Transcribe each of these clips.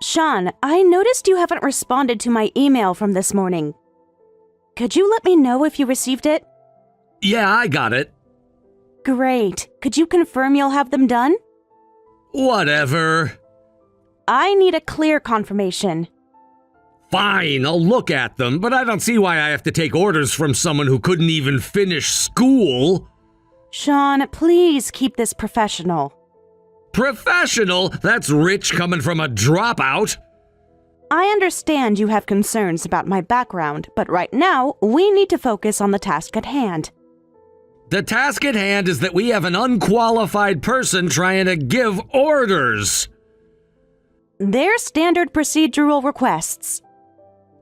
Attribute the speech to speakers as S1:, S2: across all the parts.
S1: Sean, I noticed you haven't responded to my email from this morning. Could you let me know if you received it?
S2: Yeah, I got it.
S1: Great. Could you confirm you'll have them done?
S2: Whatever.
S1: I need a clear confirmation.
S2: Fine, I'll look at them, but I don't see why I have to take orders from someone who couldn't even finish school.
S1: Sean, please keep this professional.
S2: Professional? That's rich coming from a dropout.
S1: I understand you have concerns about my background, but right now, we need to focus on the task at hand.
S2: The task at hand is that we have an unqualified person trying to give orders.
S1: They're standard procedural requests.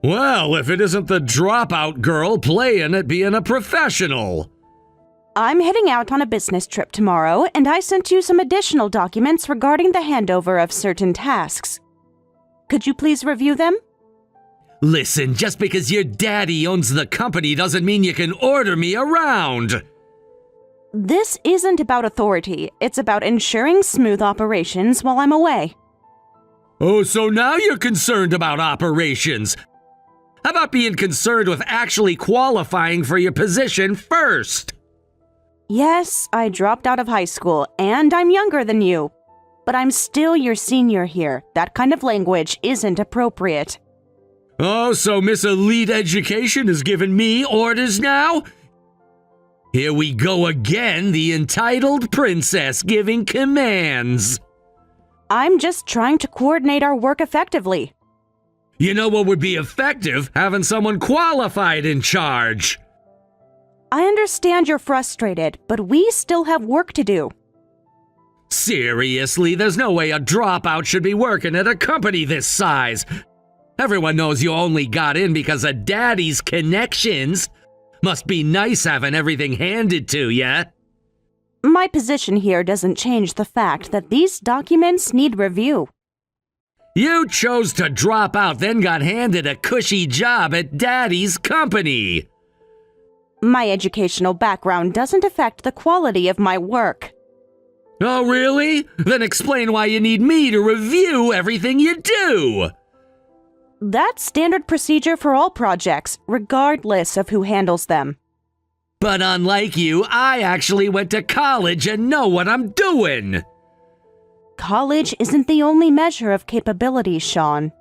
S2: Well, if it isn't the dropout girl playing at being a professional.
S1: I'm heading out on a business trip tomorrow, and I sent you some additional documents regarding the handover of certain tasks. Could you please review them?
S2: Listen, just because your daddy owns the company doesn't mean you can order me around.
S1: This isn't about authority. It's about ensuring smooth operations while I'm away.
S2: Oh, so now you're concerned about operations. How about being concerned with actually qualifying for your position first?
S1: Yes, I dropped out of high school, and I'm younger than you. But I'm still your senior here. That kind of language isn't appropriate.
S2: Oh, so Miss Elite Education is giving me orders now? Here we go again, the entitled princess giving commands.
S1: I'm just trying to coordinate our work effectively.
S2: You know what would be effective? Having someone qualified in charge.
S1: I understand you're frustrated, but we still have work to do.
S2: Seriously, there's no way a dropout should be working at a company this size. Everyone knows you only got in because of Daddy's connections. Must be nice having everything handed to ya.
S1: My position here doesn't change the fact that these documents need review.
S2: You chose to drop out, then got handed a cushy job at Daddy's company.
S1: My educational background doesn't affect the quality of my work.
S2: Oh, really? Then explain why you need me to review everything you do.
S1: That's standard procedure for all projects, regardless of who handles them.
S2: But unlike you, I actually went to college and know what I'm doing.
S1: College isn't the only measure of capability, Sean.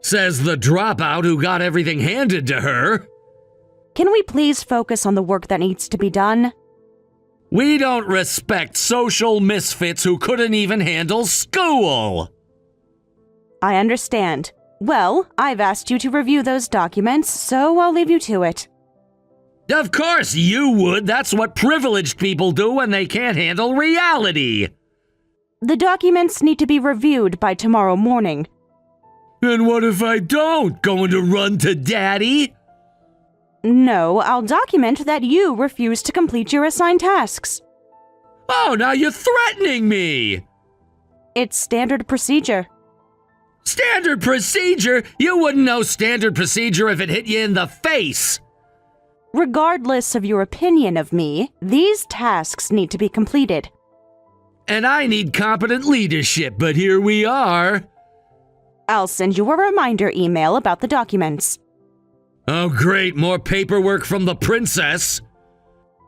S2: Says the dropout who got everything handed to her.
S1: Can we please focus on the work that needs to be done?
S2: We don't respect social misfits who couldn't even handle school.
S1: I understand. Well, I've asked you to review those documents, so I'll leave you to it.
S2: Of course you would. That's what privileged people do when they can't handle reality.
S1: The documents need to be reviewed by tomorrow morning.
S2: And what if I don't? Going to run to Daddy?
S1: No, I'll document that you refuse to complete your assigned tasks.
S2: Oh, now you're threatening me.
S1: It's standard procedure.
S2: Standard procedure? You wouldn't know standard procedure if it hit you in the face.
S1: Regardless of your opinion of me, these tasks need to be completed.
S2: And I need competent leadership, but here we are.
S1: I'll send you a reminder email about the documents.
S2: Oh, great, more paperwork from the princess.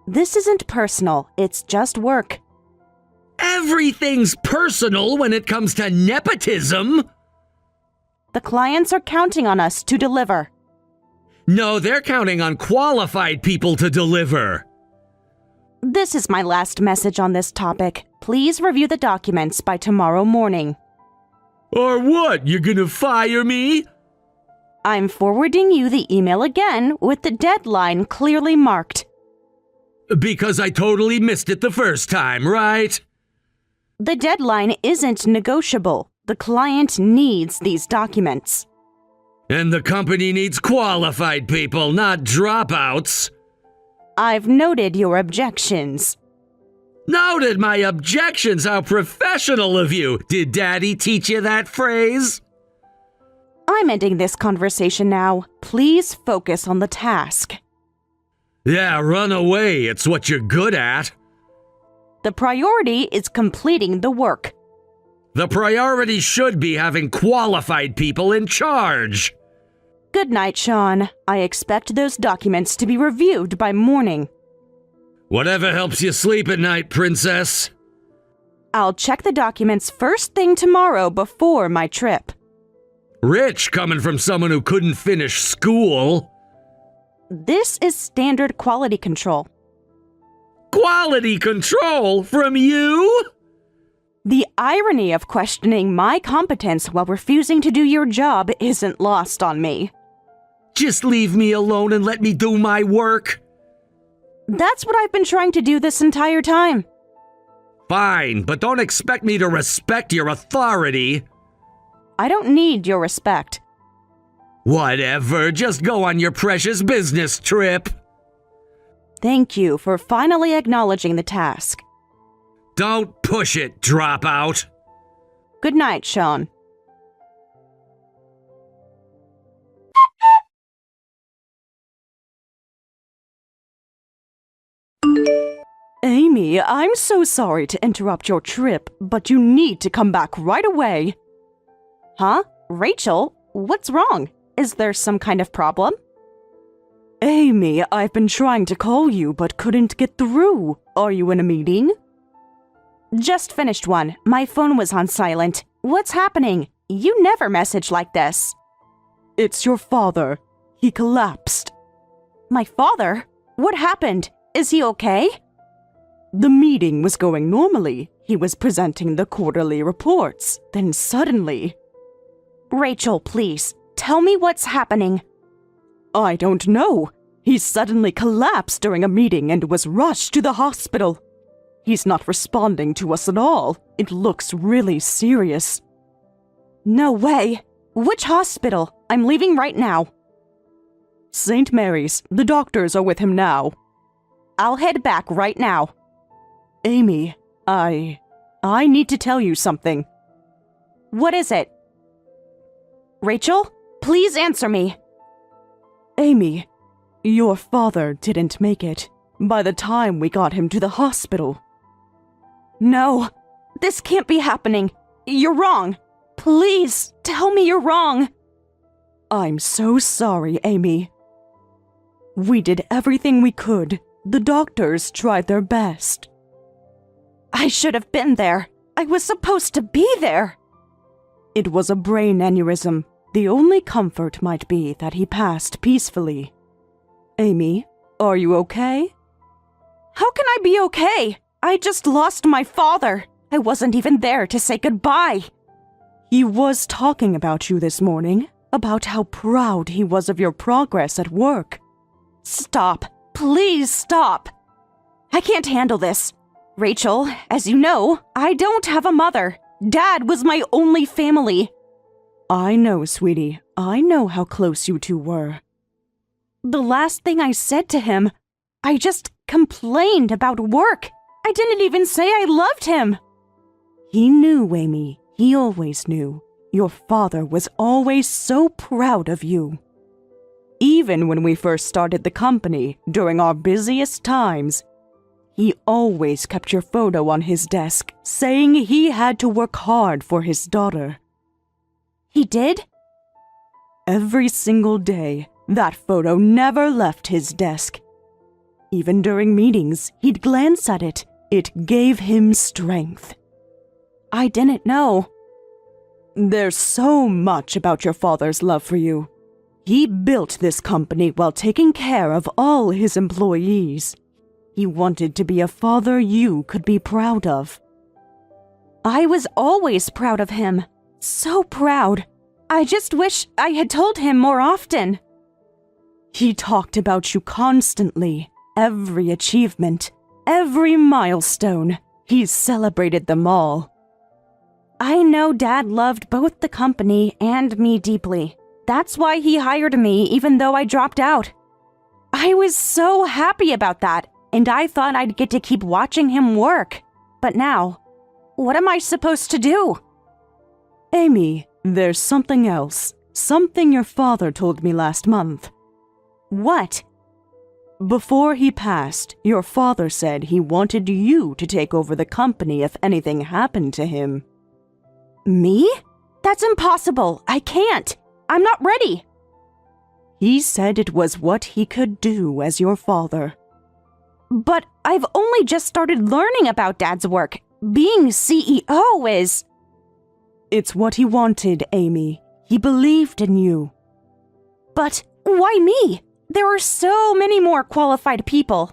S1: This isn't personal, it's just work.
S2: Everything's personal when it comes to nepotism.
S1: The clients are counting on us to deliver.
S2: No, they're counting on qualified people to deliver.
S1: This is my last message on this topic. Please review the documents by tomorrow morning.
S2: Or what? You're gonna fire me?
S1: I'm forwarding you the email again with the deadline clearly marked.
S2: Because I totally missed it the first time, right?
S1: The deadline isn't negotiable. The client needs these documents.
S2: And the company needs qualified people, not dropouts.
S1: I've noted your objections.
S2: Noted my objections? How professional of you. Did Daddy teach you that phrase?
S1: I'm ending this conversation now. Please focus on the task.
S2: Yeah, run away. It's what you're good at.
S1: The priority is completing the work.
S2: The priority should be having qualified people in charge.
S1: Good night, Sean. I expect those documents to be reviewed by morning.
S2: Whatever helps you sleep at night, Princess.
S1: I'll check the documents first thing tomorrow before my trip.
S2: Rich coming from someone who couldn't finish school.
S1: This is standard quality control.
S2: Quality control from you?
S1: The irony of questioning my competence while refusing to do your job isn't lost on me.
S2: Just leave me alone and let me do my work.
S1: That's what I've been trying to do this entire time.
S2: Fine, but don't expect me to respect your authority.
S1: I don't need your respect.
S2: Whatever, just go on your precious business trip.
S1: Thank you for finally acknowledging the task.
S2: Don't push it, Dropout.
S1: Good night, Sean. Amy, I'm so sorry to interrupt your trip, but you need to come back right away. Huh? Rachel? What's wrong? Is there some kind of problem? Amy, I've been trying to call you but couldn't get through. Are you in a meeting? Just finished one. My phone was on silent. What's happening? You never message like this. It's your father. He collapsed. My father? What happened? Is he okay? The meeting was going normally. He was presenting the quarterly reports. Then suddenly... Rachel, please, tell me what's happening. I don't know. He suddenly collapsed during a meeting and was rushed to the hospital. He's not responding to us at all. It looks really serious. No way. Which hospital? I'm leaving right now. St. Mary's. The doctors are with him now. I'll head back right now. Amy, I need to tell you something. What is it? Rachel, please answer me. Amy, your father didn't make it by the time we got him to the hospital. No, this can't be happening. You're wrong. Please, tell me you're wrong. I'm so sorry, Amy. We did everything we could. The doctors tried their best. I should have been there. I was supposed to be there. It was a brain aneurysm. The only comfort might be that he passed peacefully. Amy, are you okay? How can I be okay? I just lost my father. I wasn't even there to say goodbye. He was talking about you this morning, about how proud he was of your progress at work. Stop. Please stop. I can't handle this. Rachel, as you know, I don't have a mother. Dad was my only family. I know, sweetie. I know how close you two were. The last thing I said to him, I just complained about work. I didn't even say I loved him. He knew, Amy. He always knew. Your father was always so proud of you. Even when we first started the company, during our busiest times, he always kept your photo on his desk, saying he had to work hard for his daughter. He did? Every single day, that photo never left his desk. Even during meetings, he'd glance at it. It gave him strength. I didn't know. There's so much about your father's love for you. He built this company while taking care of all his employees. He wanted to be a father you could be proud of. I was always proud of him. So proud. I just wish I had told him more often. He talked about you constantly. Every achievement, every milestone. He celebrated them all. I know Dad loved both the company and me deeply. That's why he hired me even though I dropped out. I was so happy about that, and I thought I'd get to keep watching him work. But now, what am I supposed to do? Amy, there's something else. Something your father told me last month. What? Before he passed, your father said he wanted you to take over the company if anything happened to him. Me? That's impossible. I can't. I'm not ready. He said it was what he could do as your father. But I've only just started learning about Dad's work. Being CEO is... It's what he wanted, Amy. He believed in you. But why me? There are so many more qualified people.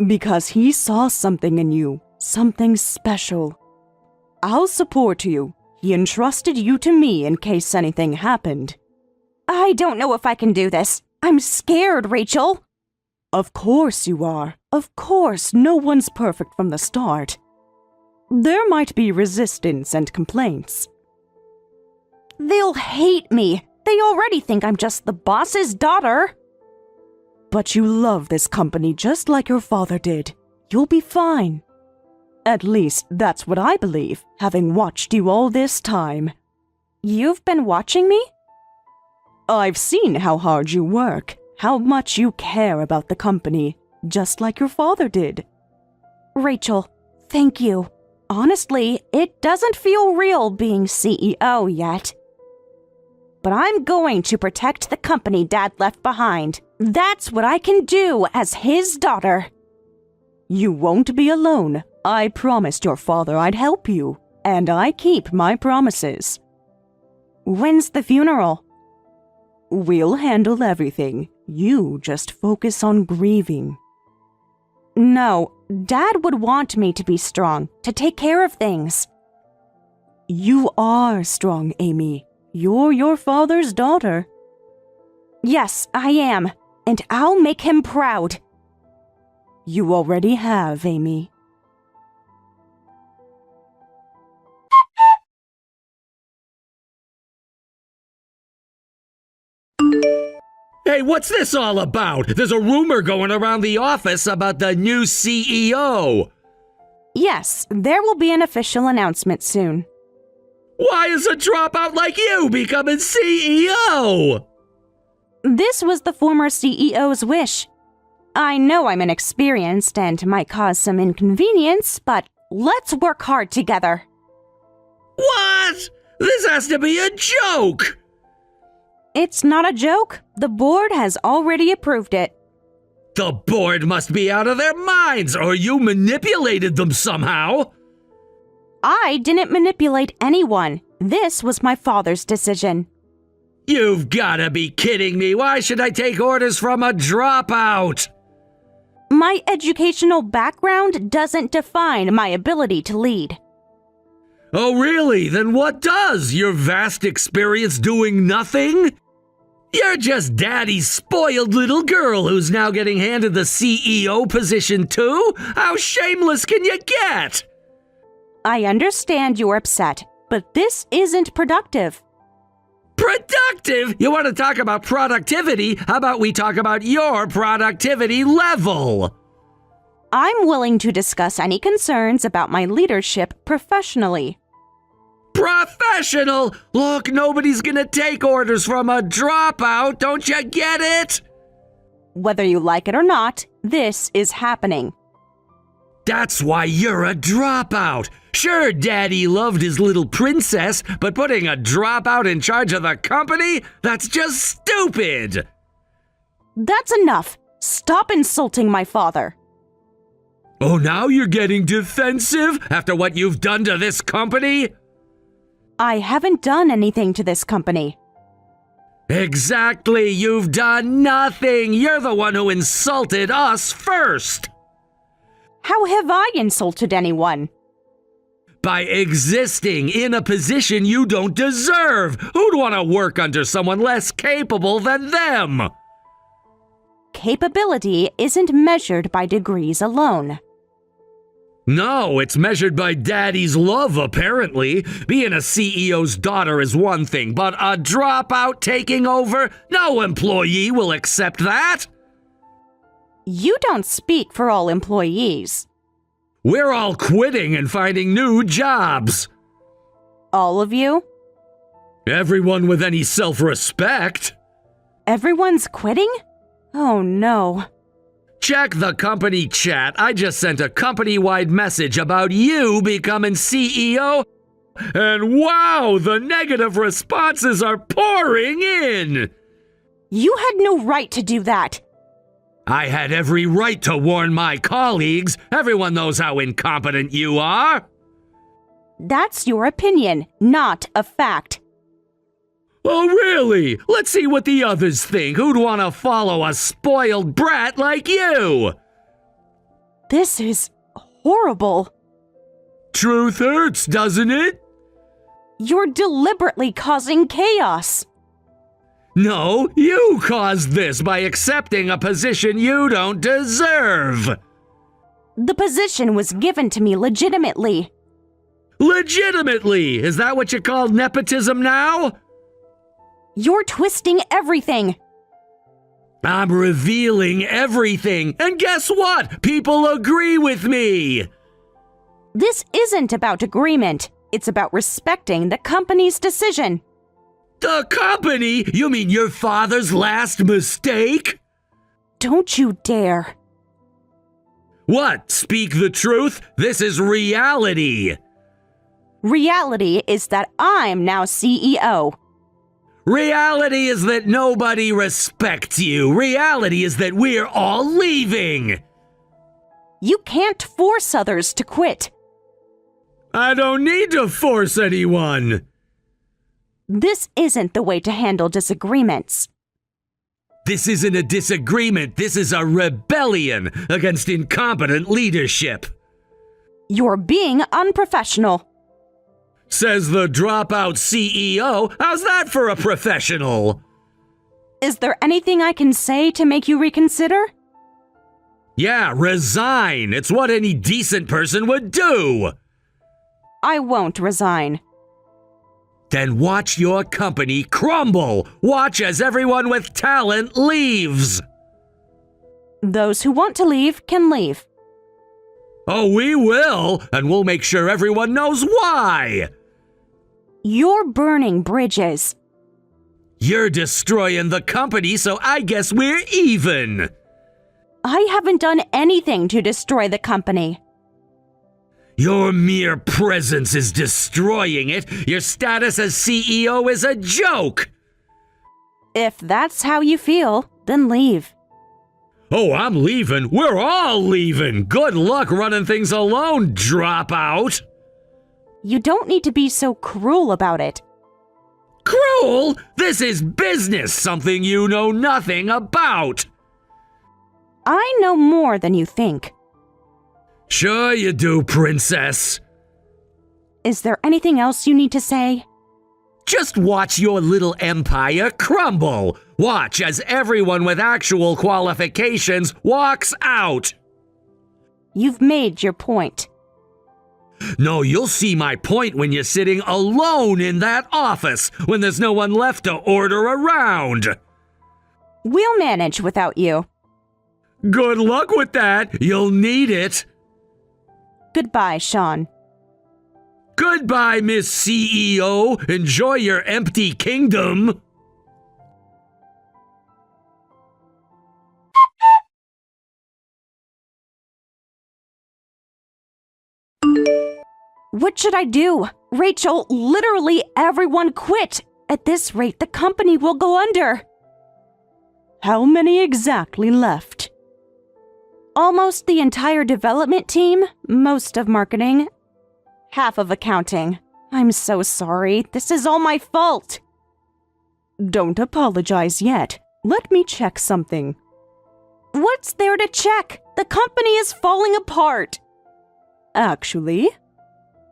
S1: Because he saw something in you, something special. I'll support you. He entrusted you to me in case anything happened. I don't know if I can do this. I'm scared, Rachel. Of course you are. Of course, no one's perfect from the start. There might be resistance and complaints. They'll hate me. They already think I'm just the boss's daughter. But you love this company just like your father did. You'll be fine. At least that's what I believe, having watched you all this time. You've been watching me? I've seen how hard you work, how much you care about the company, just like your father did. Rachel, thank you. Honestly, it doesn't feel real being CEO yet. But I'm going to protect the company Dad left behind. That's what I can do as his daughter. You won't be alone. I promised your father I'd help you, and I keep my promises. When's the funeral? We'll handle everything. You just focus on grieving. No, Dad would want me to be strong, to take care of things. You are strong, Amy. You're your father's daughter. Yes, I am, and I'll make him proud. You already have, Amy.
S2: Hey, what's this all about? There's a rumor going around the office about the new CEO.
S1: Yes, there will be an official announcement soon.
S2: Why is a dropout like you becoming CEO?
S1: This was the former CEO's wish. I know I'm inexperienced and might cause some inconvenience, but let's work hard together.
S2: What? This has to be a joke!
S1: It's not a joke. The board has already approved it.
S2: The board must be out of their minds, or you manipulated them somehow.
S1: I didn't manipulate anyone. This was my father's decision.
S2: You've gotta be kidding me. Why should I take orders from a dropout?
S1: My educational background doesn't define my ability to lead.
S2: Oh, really? Then what does? Your vast experience doing nothing? You're just Daddy's spoiled little girl who's now getting handed the CEO position too? How shameless can you get?
S1: I understand you're upset, but this isn't productive.
S2: Productive? You want to talk about productivity? How about we talk about your productivity level?
S1: I'm willing to discuss any concerns about my leadership professionally.
S2: Professional? Look, nobody's gonna take orders from a dropout, don't you get it?
S1: Whether you like it or not, this is happening.
S2: That's why you're a dropout. Sure, Daddy loved his little princess, but putting a dropout in charge of the company? That's just stupid!
S1: That's enough. Stop insulting my father.
S2: Oh, now you're getting defensive after what you've done to this company?
S1: I haven't done anything to this company.
S2: Exactly, you've done nothing. You're the one who insulted us first.
S1: How have I insulted anyone?
S2: By existing in a position you don't deserve. Who'd want to work under someone less capable than them?
S1: Capability isn't measured by degrees alone.
S2: No, it's measured by Daddy's love, apparently. Being a CEO's daughter is one thing, but a dropout taking over? No employee will accept that.
S1: You don't speak for all employees.
S2: We're all quitting and finding new jobs.
S1: All of you?
S2: Everyone with any self-respect.
S1: Everyone's quitting? Oh no.
S2: Check the company chat. I just sent a company-wide message about you becoming CEO, And wow, the negative responses are pouring in!
S1: You had no right to do that.
S2: I had every right to warn my colleagues. Everyone knows how incompetent you are.
S1: That's your opinion, not a fact.
S2: Oh, really? Let's see what the others think. Who'd want to follow a spoiled brat like you?
S1: This is horrible.
S2: Truth hurts, doesn't it?
S1: You're deliberately causing chaos.
S2: No, you caused this by accepting a position you don't deserve.
S1: The position was given to me legitimately.
S2: Legitimately? Is that what you call nepotism now?
S1: You're twisting everything.
S2: I'm revealing everything, and guess what? People agree with me.
S1: This isn't about agreement. It's about respecting the company's decision.
S2: The company? You mean your father's last mistake?
S1: Don't you dare.
S2: What? Speak the truth? This is reality.
S1: Reality is that I'm now CEO.
S2: Reality is that nobody respects you. Reality is that we're all leaving.
S1: You can't force others to quit.
S2: I don't need to force anyone.
S1: This isn't the way to handle disagreements.
S2: This isn't a disagreement. This is a rebellion against incompetent leadership.
S1: You're being unprofessional.
S2: Says the dropout CEO. How's that for a professional?
S1: Is there anything I can say to make you reconsider?
S2: Yeah, resign. It's what any decent person would do.
S1: I won't resign.
S2: Then watch your company crumble. Watch as everyone with talent leaves.
S1: Those who want to leave can leave.
S2: Oh, we will, and we'll make sure everyone knows why.
S1: You're burning bridges.
S2: You're destroying the company, so I guess we're even.
S1: I haven't done anything to destroy the company.
S2: Your mere presence is destroying it. Your status as CEO is a joke.
S1: If that's how you feel, then leave.
S2: Oh, I'm leaving. We're all leaving. Good luck running things alone, dropout.
S1: You don't need to be so cruel about it.
S2: Cruel? This is business, something you know nothing about.
S1: I know more than you think.
S2: Sure you do, princess.
S1: Is there anything else you need to say?
S2: Just watch your little empire crumble. Watch as everyone with actual qualifications walks out.
S1: You've made your point.
S2: No, you'll see my point when you're sitting alone in that office, when there's no one left to order around.
S1: We'll manage without you.
S2: Good luck with that. You'll need it.
S1: Goodbye, Sean.
S2: Goodbye, Miss CEO. Enjoy your empty kingdom.
S1: What should I do? Rachel, literally everyone quit. At this rate, the company will go under. How many exactly left? Almost the entire development team, most of marketing, half of accounting. I'm so sorry. This is all my fault. Don't apologize yet. Let me check something. What's there to check? The company is falling apart. Actually?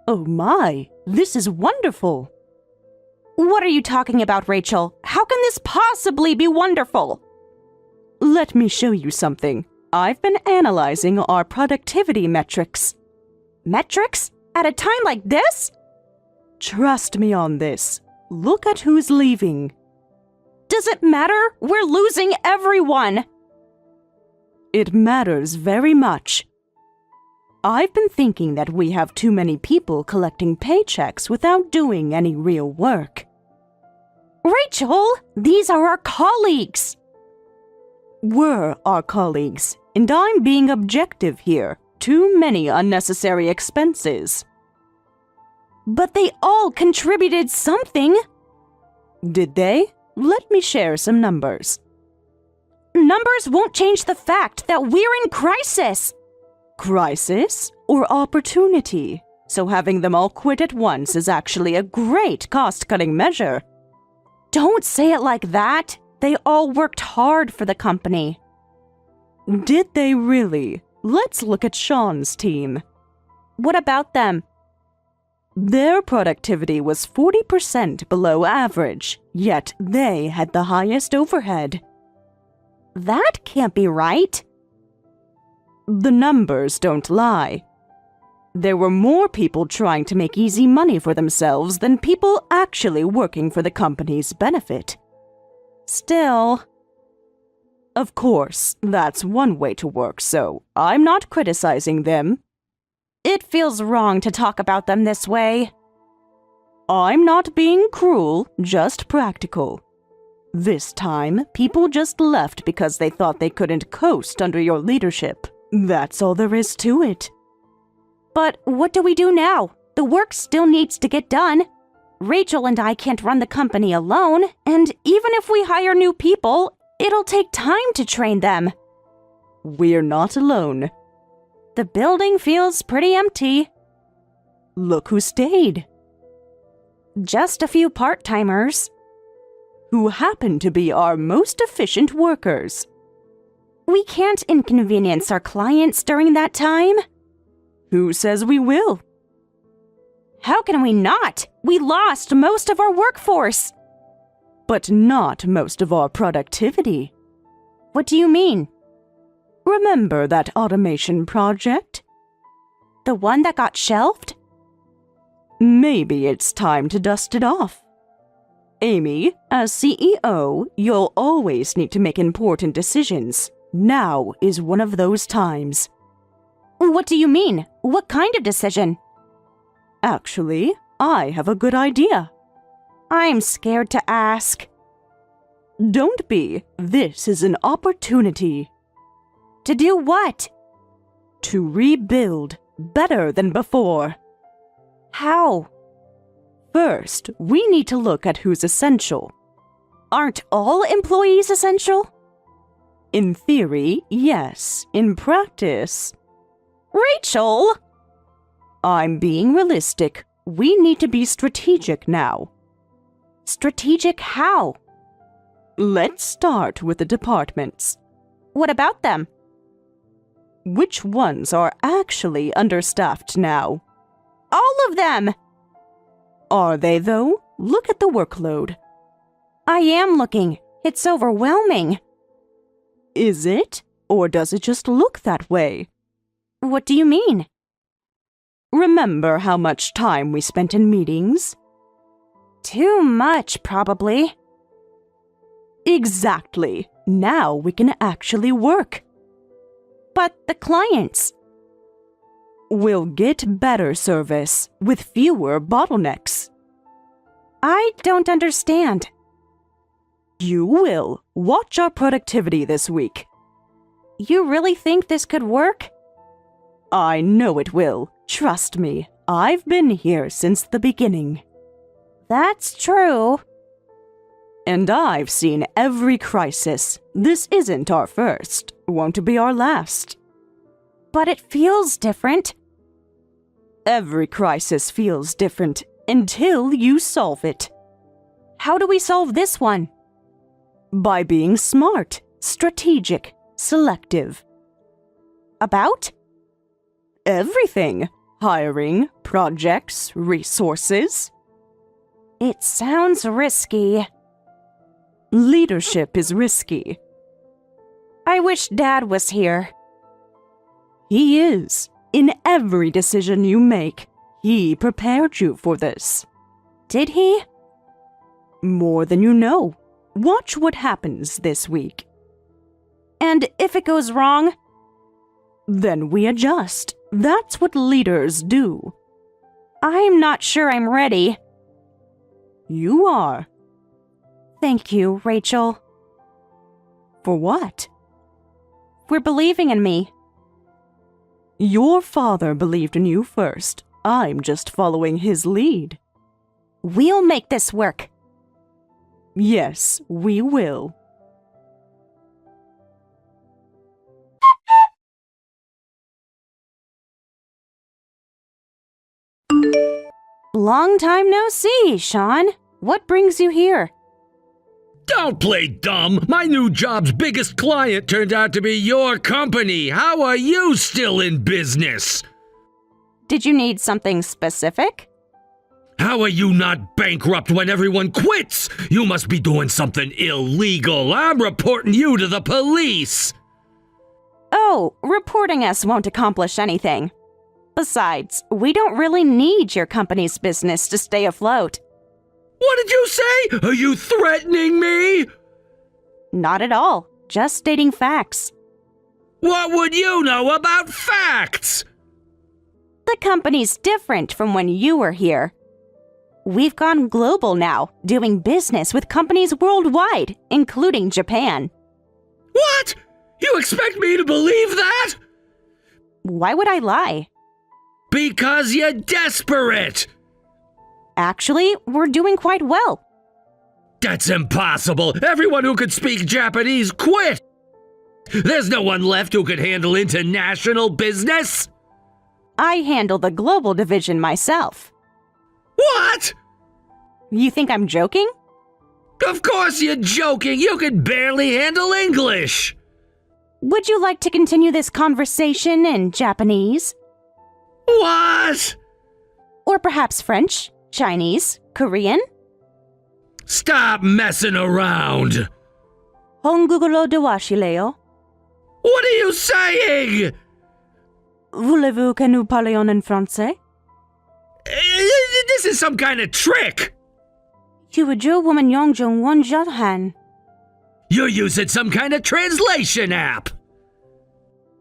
S1: Oh my, this is wonderful. What are you talking about, Rachel? How can this possibly be wonderful? Let me show you something. I've been analyzing our productivity metrics. Metrics? At a time like this? Trust me on this. Look at who's leaving. Does it matter? We're losing everyone. It matters very much. I've been thinking that we have too many people collecting paychecks without doing any real work. Rachel, these are our colleagues. Were our colleagues, and I'm being objective here. Too many unnecessary expenses. But they all contributed something. Did they? Let me share some numbers. Numbers won't change the fact that we're in crisis. Crisis or opportunity? So having them all quit at once is actually a great cost-cutting measure. Don't say it like that. They all worked hard for the company. Did they really? Let's look at Sean's team. What about them? Their productivity was 40% below average, yet they had the highest overhead. That can't be right. The numbers don't lie. There were more people trying to make easy money for themselves than people actually working for the company's benefit. Still, of course, that's one way to work, so I'm not criticizing them. It feels wrong to talk about them this way. I'm not being cruel, just practical. This time, people just left because they thought they couldn't coast under your leadership. That's all there is to it. But what do we do now? The work still needs to get done. Rachel and I can't run the company alone, and even if we hire new people, it'll take time to train them. We're not alone. The building feels pretty empty. Look who stayed. Just a few part-timers. Who happen to be our most efficient workers. We can't inconvenience our clients during that time. Who says we will? How can we not? We lost most of our workforce. But not most of our productivity. What do you mean? Remember that automation project? The one that got shelved? Maybe it's time to dust it off. Amy, as CEO, you'll always need to make important decisions. Now is one of those times. What do you mean? What kind of decision? Actually, I have a good idea. I'm scared to ask. Don't be. This is an opportunity. To do what? To rebuild better than before. How? First, we need to look at who's essential. Aren't all employees essential? In theory, yes. In practice... Rachel! I'm being realistic. We need to be strategic now. Strategic how? Let's start with the departments. What about them? Which ones are actually understaffed now? All of them! Are they, though? Look at the workload. I am looking. It's overwhelming. Is it? Or does it just look that way? What do you mean? Remember how much time we spent in meetings? Too much, probably. Exactly. Now we can actually work. But the clients... We'll get better service with fewer bottlenecks. I don't understand. You will. Watch our productivity this week. You really think this could work? I know it will. Trust me. I've been here since the beginning. That's true. And I've seen every crisis. This isn't our first. Won't be our last. But it feels different. Every crisis feels different until you solve it. How do we solve this one? By being smart, strategic, selective. About? Everything. Hiring, projects, resources. It sounds risky. Leadership is risky. I wish Dad was here. He is. In every decision you make, he prepared you for this. Did he? More than you know. Watch what happens this week. And if it goes wrong? Then we adjust. That's what leaders do. I'm not sure I'm ready. You are. Thank you, Rachel. For what? For believing in me. Your father believed in you first. I'm just following his lead.
S3: We'll make this work.
S1: Yes, we will.
S3: Long time no see, Sean. What brings you here?
S2: Don't play dumb! My new job's biggest client turned out to be your company! How are you still in business?
S3: Did you need something specific?
S2: How are you not bankrupt when everyone quits? You must be doing something illegal. I'm reporting you to the police!
S3: Oh, reporting us won't accomplish anything. Besides, we don't really need your company's business to stay afloat.
S2: What did you say? Are you threatening me?
S3: Not at all. Just stating facts.
S2: What would you know about facts?
S3: The company's different from when you were here. We've gone global now, doing business with companies worldwide, including Japan.
S2: What? You expect me to believe that?
S3: Why would I lie?
S2: Because you're desperate!
S3: Actually, we're doing quite well.
S2: That's impossible! Everyone who could speak Japanese quit! There's no one left who could handle international business?
S3: I handle the global division myself.
S2: What?
S3: You think I'm joking?
S2: Of course you're joking! You can barely handle English!
S3: Would you like to continue this conversation in Japanese?
S2: What?
S3: Or perhaps French, Chinese, Korean?
S2: Stop messing around!
S3: Hongugo de washileo.
S2: What are you saying?
S3: Voulez-vous que nous parlions en français?
S2: This is some kind of trick!
S3: Huijo woman yongjong won han.
S2: You're using some kind of translation app!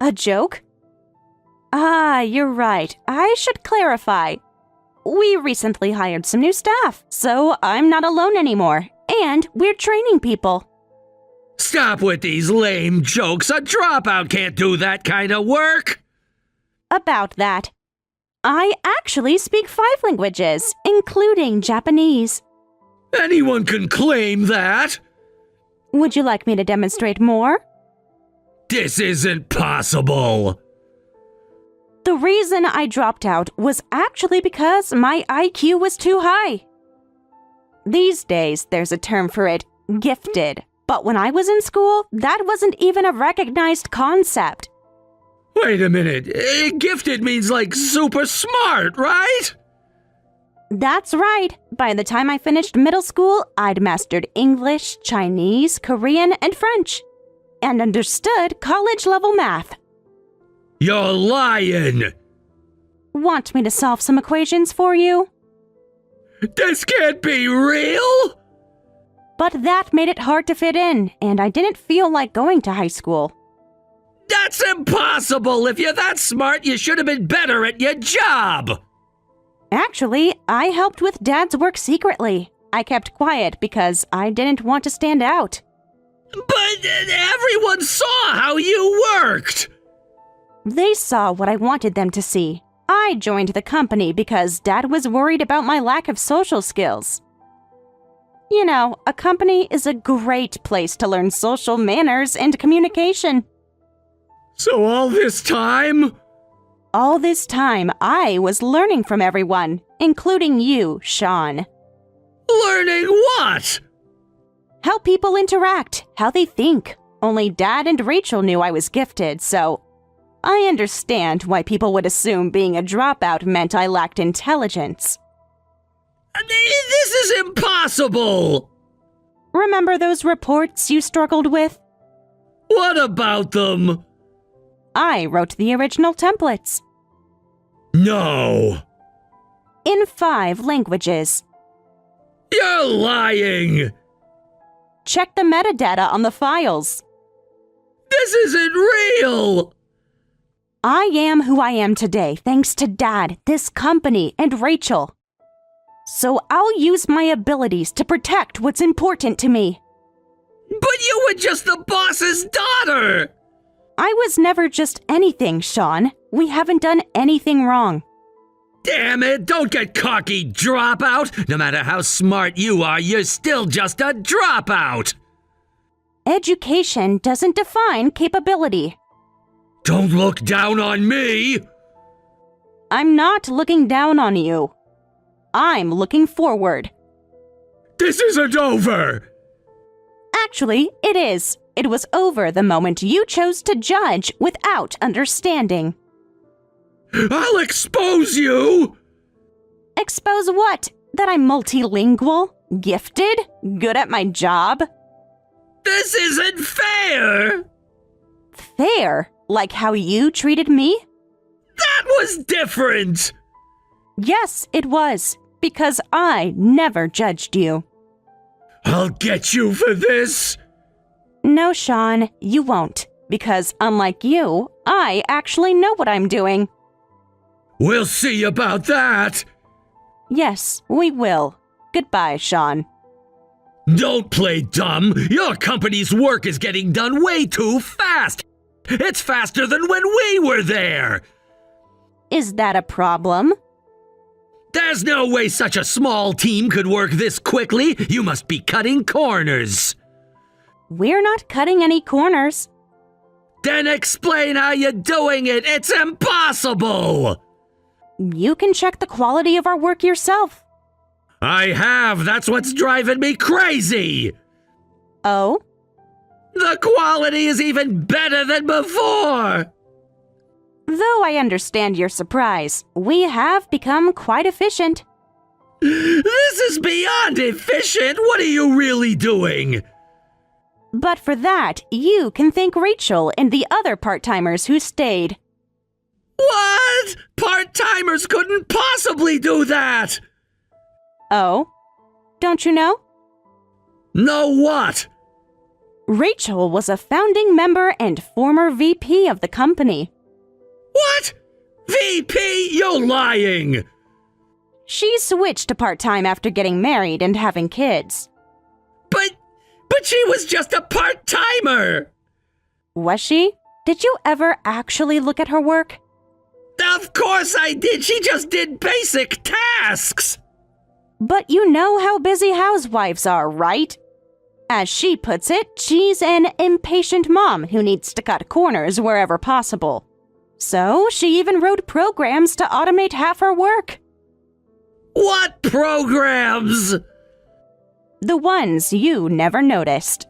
S3: A joke? Ah, you're right. I should clarify. We recently hired some new staff, so I'm not alone anymore. And we're training people.
S2: Stop with these lame jokes. A dropout can't do that kind of work.
S3: About that. I actually speak 5 languages, including Japanese.
S2: Anyone can claim that.
S3: Would you like me to demonstrate more?
S2: This isn't possible.
S3: The reason I dropped out was actually because my IQ was too high. These days, there's a term for it, gifted. But when I was in school, that wasn't even a recognized concept.
S2: Wait a minute. Gifted means like super smart, right?
S3: That's right. By the time I finished middle school, I'd mastered English, Chinese, Korean, and French. And understood college-level math.
S2: You're lying!
S3: Want me to solve some equations for you?
S2: This can't be real!
S3: But that made it hard to fit in, and I didn't feel like going to high school.
S2: That's impossible! If you're that smart, you should have been better at your job!
S3: Actually, I helped with Dad's work secretly. I kept quiet because I didn't want to stand out.
S2: But everyone saw how you worked!
S3: They saw what I wanted them to see. I joined the company because Dad was worried about my lack of social skills. You know, a company is a great place to learn social manners and communication.
S2: So all this time?
S3: All this time, I was learning from everyone, including you, Sean.
S2: Learning what?
S3: How people interact, how they think. Only Dad and Rachel knew I was gifted, so I understand why people would assume being a dropout meant I lacked intelligence.
S2: This is impossible!
S3: Remember those reports you struggled with?
S2: What about them?
S3: I wrote the original templates.
S2: No!
S3: In 5 languages.
S2: You're lying!
S3: Check the metadata on the files.
S2: This isn't real!
S3: I am who I am today thanks to Dad, this company, and Rachel. So I'll use my abilities to protect what's important to me.
S2: But you were just the boss's daughter!
S3: I was never just anything, Sean. We haven't done anything wrong.
S2: Damn it, don't get cocky, dropout! No matter how smart you are, you're still just a dropout!
S3: Education doesn't define capability.
S2: Don't look down on me!
S3: I'm not looking down on you. I'm looking forward.
S2: This isn't over!
S3: Actually, it is. It was over the moment you chose to judge without understanding.
S2: I'll expose you!
S3: Expose what? That I'm multilingual? Gifted? Good at my job?
S2: This isn't fair!
S3: Fair? Like how you treated me?
S2: That was different!
S3: Yes, it was. Because I never judged you.
S2: I'll get you for this!
S3: No, Sean, you won't. Because unlike you, I actually know what I'm doing.
S2: We'll see about that!
S3: Yes, we will. Goodbye, Sean.
S2: Don't play dumb! Your company's work is getting done way too fast! It's faster than when we were there!
S3: Is that a problem?
S2: There's no way such a small team could work this quickly! You must be cutting corners!
S3: We're not cutting any corners.
S2: Then explain how you're doing it! It's impossible!
S3: You can check the quality of our work yourself.
S2: I have! That's what's driving me crazy!
S3: Oh?
S2: The quality is even better than before!
S3: Though I understand your surprise, we have become quite efficient.
S2: This is beyond efficient! What are you really doing?
S3: But for that, you can thank Rachel and the other part-timers who stayed.
S2: What? Part-timers couldn't possibly do that!
S3: Oh? Don't you know?
S2: Know what?
S3: Rachel was a founding member and former VP of the company.
S2: What? VP? You're lying!
S3: She switched to part-time after getting married and having kids.
S2: But she was just a part-timer!
S3: Was she? Did you ever actually look at her work?
S2: Of course I did! She just did basic tasks!
S3: But you know how busy housewives are, right? As she puts it, she's an impatient mom who needs to cut corners wherever possible. So she even wrote programs to automate half her work.
S2: What programs?
S3: The ones you never noticed.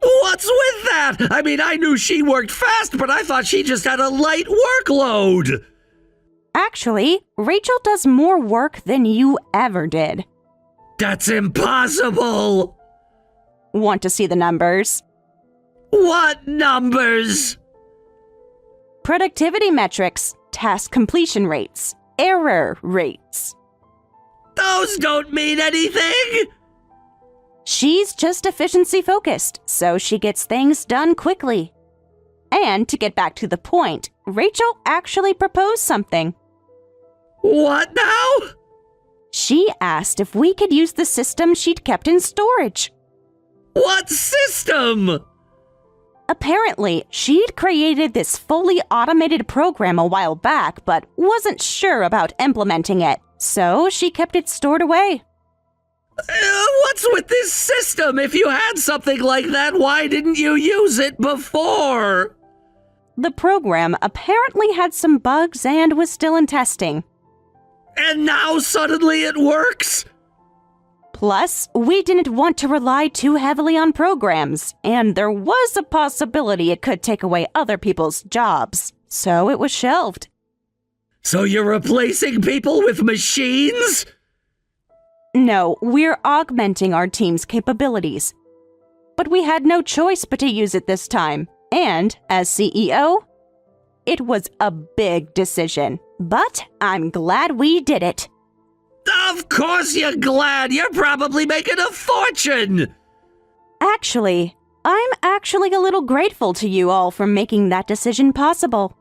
S2: What's with that? I mean, I knew she worked fast, but I thought she just had a light workload.
S3: Actually, Rachel does more work than you ever did.
S2: That's impossible.
S3: Want to see the numbers?
S2: What numbers?
S3: Productivity metrics, task completion rates, error rates.
S2: Those don't mean anything.
S3: She's just efficiency focused, so she gets things done quickly. And to get back to the point, Rachel actually proposed something.
S2: What now?
S3: She asked if we could use the system she'd kept in storage.
S2: What system?
S3: Apparently, she'd created this fully automated program a while back, but wasn't sure about implementing it, so she kept it stored away.
S2: What's with this system? If you had something like that, why didn't you use it before?
S3: The program apparently had some bugs and was still in testing.
S2: And now suddenly it works?
S3: Plus, we didn't want to rely too heavily on programs, and there was a possibility it could take away other people's jobs, so it was shelved.
S2: So you're replacing people with machines?
S3: No, we're augmenting our team's capabilities. But we had no choice but to use it this time, and as CEO, it was a big decision, but I'm glad we did it.
S2: Of course you're glad! You're probably making a fortune!
S3: Actually, I'm actually a little grateful to you all for making that decision possible.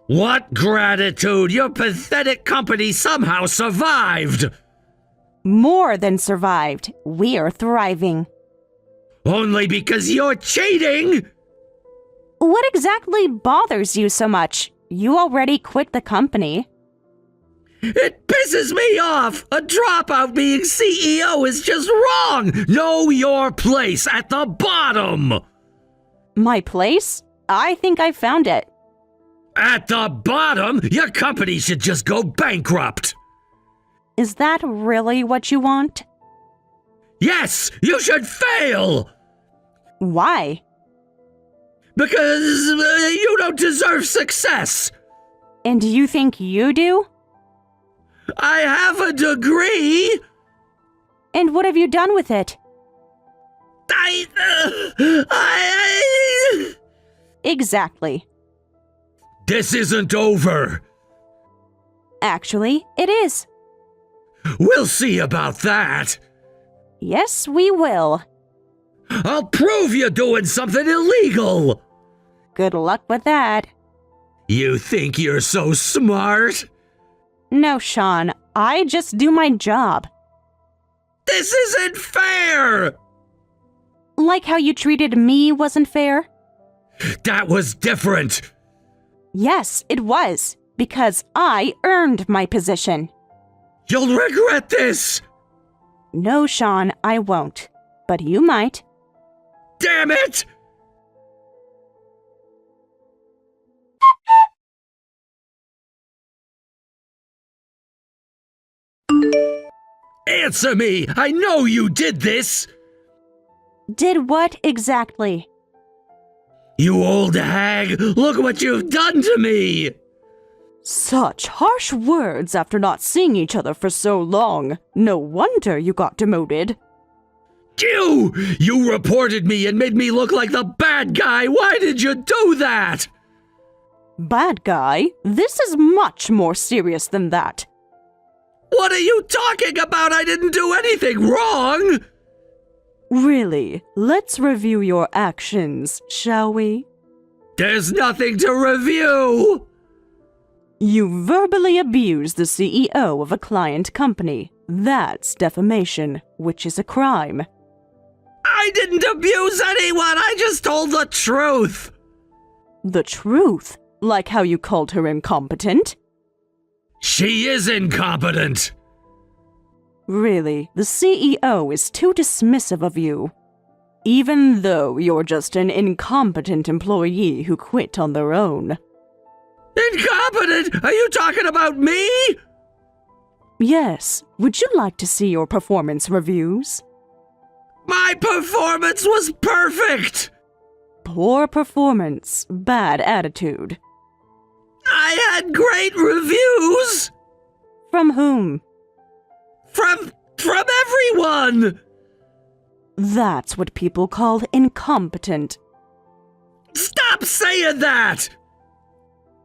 S2: What gratitude! Your pathetic company somehow survived!
S3: More than survived. We are thriving.
S2: Only because you're cheating?
S3: What exactly bothers you so much? You already quit the company.
S2: It pisses me off! A dropout being CEO is just wrong! Know your place at the bottom!
S3: My place? I think I found it.
S2: At the bottom? Your company should just go bankrupt!
S3: Is that really what you want?
S2: Yes, you should fail!
S3: Why?
S2: Because you don't deserve success!
S3: And do you think you do?
S2: I have a degree!
S3: And what have you done with it?
S2: I...
S3: Exactly.
S2: This isn't over.
S3: Actually, it is.
S2: We'll see about that.
S3: Yes, we will.
S2: I'll prove you're doing something illegal.
S3: Good luck with that.
S2: You think you're so smart?
S3: No, Sean, I just do my job.
S2: This isn't fair!
S3: Like how you treated me wasn't fair?
S2: That was different.
S3: Yes, it was, because I earned my position.
S2: You'll regret this!
S3: No, Sean, I won't. But you might.
S2: Damn it! Answer me! I know you did this!
S3: Did what exactly?
S2: You old hag! Look what you've done to me!
S1: Such harsh words after not seeing each other for so long. No wonder you got demoted.
S2: You reported me and made me look like the bad guy! Why did you do that?
S1: Bad guy? This is much more serious than that.
S2: What are you talking about? I didn't do anything wrong!
S1: Really, let's review your actions, shall we?
S2: There's nothing to review!
S1: You verbally abused the CEO of a client company. That's defamation, which is a crime.
S2: I didn't abuse anyone! I just told the truth!
S1: The truth? Like how you called her incompetent?
S2: She is incompetent!
S1: Really, the CEO is too dismissive of you. Even though you're just an incompetent employee who quit on their own.
S2: Incompetent? Are you talking about me?
S1: Yes, would you like to see your performance reviews?
S2: My performance was perfect!
S1: Poor performance, bad attitude.
S2: I had great reviews!
S1: From whom?
S2: From everyone!
S1: That's what people call incompetent.
S2: Stop saying that!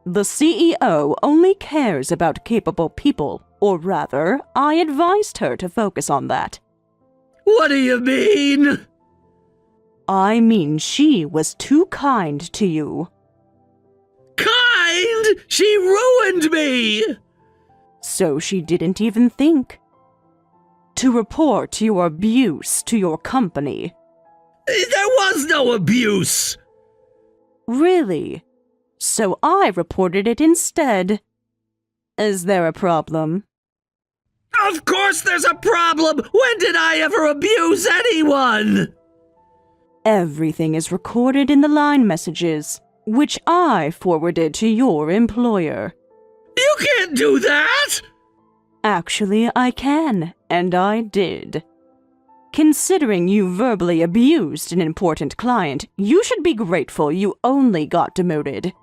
S1: The CEO only cares about capable people, or rather, I advised her to focus on that.
S2: What do you mean?
S1: I mean she was too kind to you.
S2: Kind? She ruined me!
S1: So she didn't even think. To report your abuse to your company.
S2: There was no abuse!
S1: Really? So I reported it instead. Is there a problem?
S2: Of course there's a problem! When did I ever abuse anyone?
S1: Everything is recorded in the line messages, which I forwarded to your employer.
S2: You can't do that!
S1: Actually, I can, and I did. Considering you verbally abused an important client, you should be grateful you only got demoted.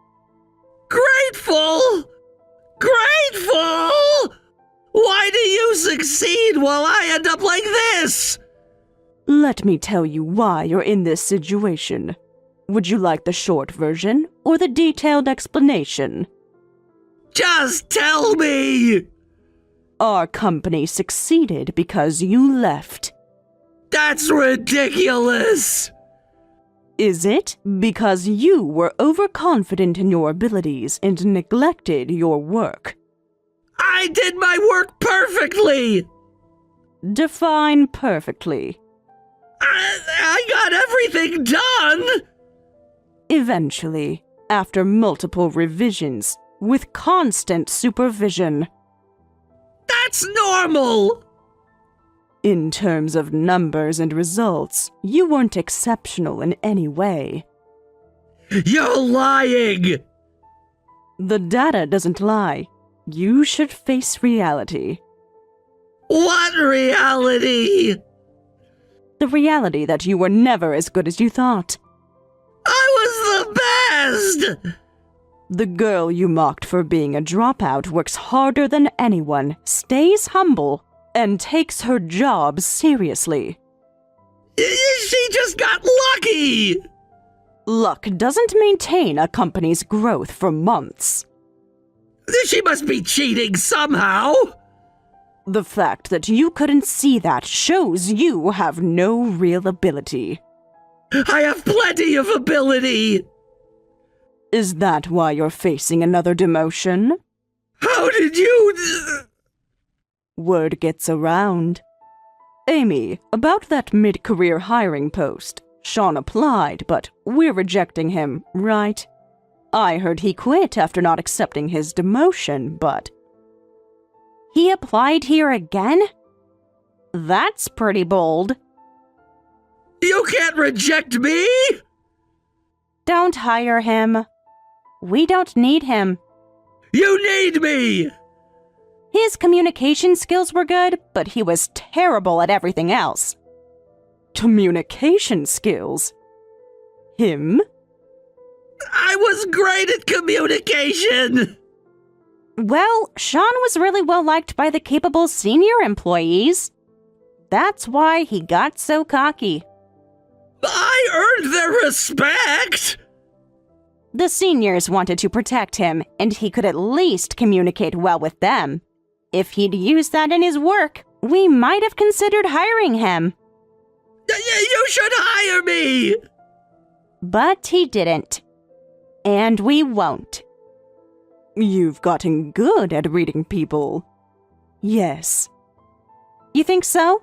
S2: Grateful? Grateful? Why do you succeed while I end up like this?
S1: Let me tell you why you're in this situation. Would you like the short version or the detailed explanation?
S2: Just tell me!
S1: Our company succeeded because you left.
S2: That's ridiculous!
S1: Is it? Because you were overconfident in your abilities and neglected your work.
S2: I did my work perfectly!
S1: Define perfectly.
S2: I got everything done!
S1: Eventually, after multiple revisions, with constant supervision.
S2: That's normal!
S1: In terms of numbers and results, you weren't exceptional in any way.
S2: You're lying!
S1: The data doesn't lie. You should face reality.
S2: What reality?
S1: The reality that you were never as good as you thought.
S2: I was the best!
S1: The girl you mocked for being a dropout works harder than anyone, stays humble, and takes her job seriously.
S2: She just got lucky!
S1: Luck doesn't maintain a company's growth for months.
S2: She must be cheating somehow!
S1: The fact that you couldn't see that shows you have no real ability.
S2: I have plenty of ability!
S1: Is that why you're facing another demotion?
S2: How did you...
S1: Word gets around. Amy, about that mid-career hiring post. Sean applied, but we're rejecting him, right? I heard he quit after not accepting his demotion, but...
S3: He applied here again? That's pretty bold.
S2: You can't reject me!
S3: Don't hire him. We don't need him.
S2: You need me!
S3: His communication skills were good, but he was terrible at everything else.
S1: Communication skills? Him?
S2: I was great at communication!
S3: Well, Sean was really well liked by the capable senior employees. That's why he got so cocky.
S2: I earned their respect!
S3: The seniors wanted to protect him, and he could at least communicate well with them. If he'd used that in his work, we might have considered hiring him.
S2: You should hire me!
S3: But he didn't. And we won't.
S1: You've gotten good at reading people. Yes.
S3: You think so?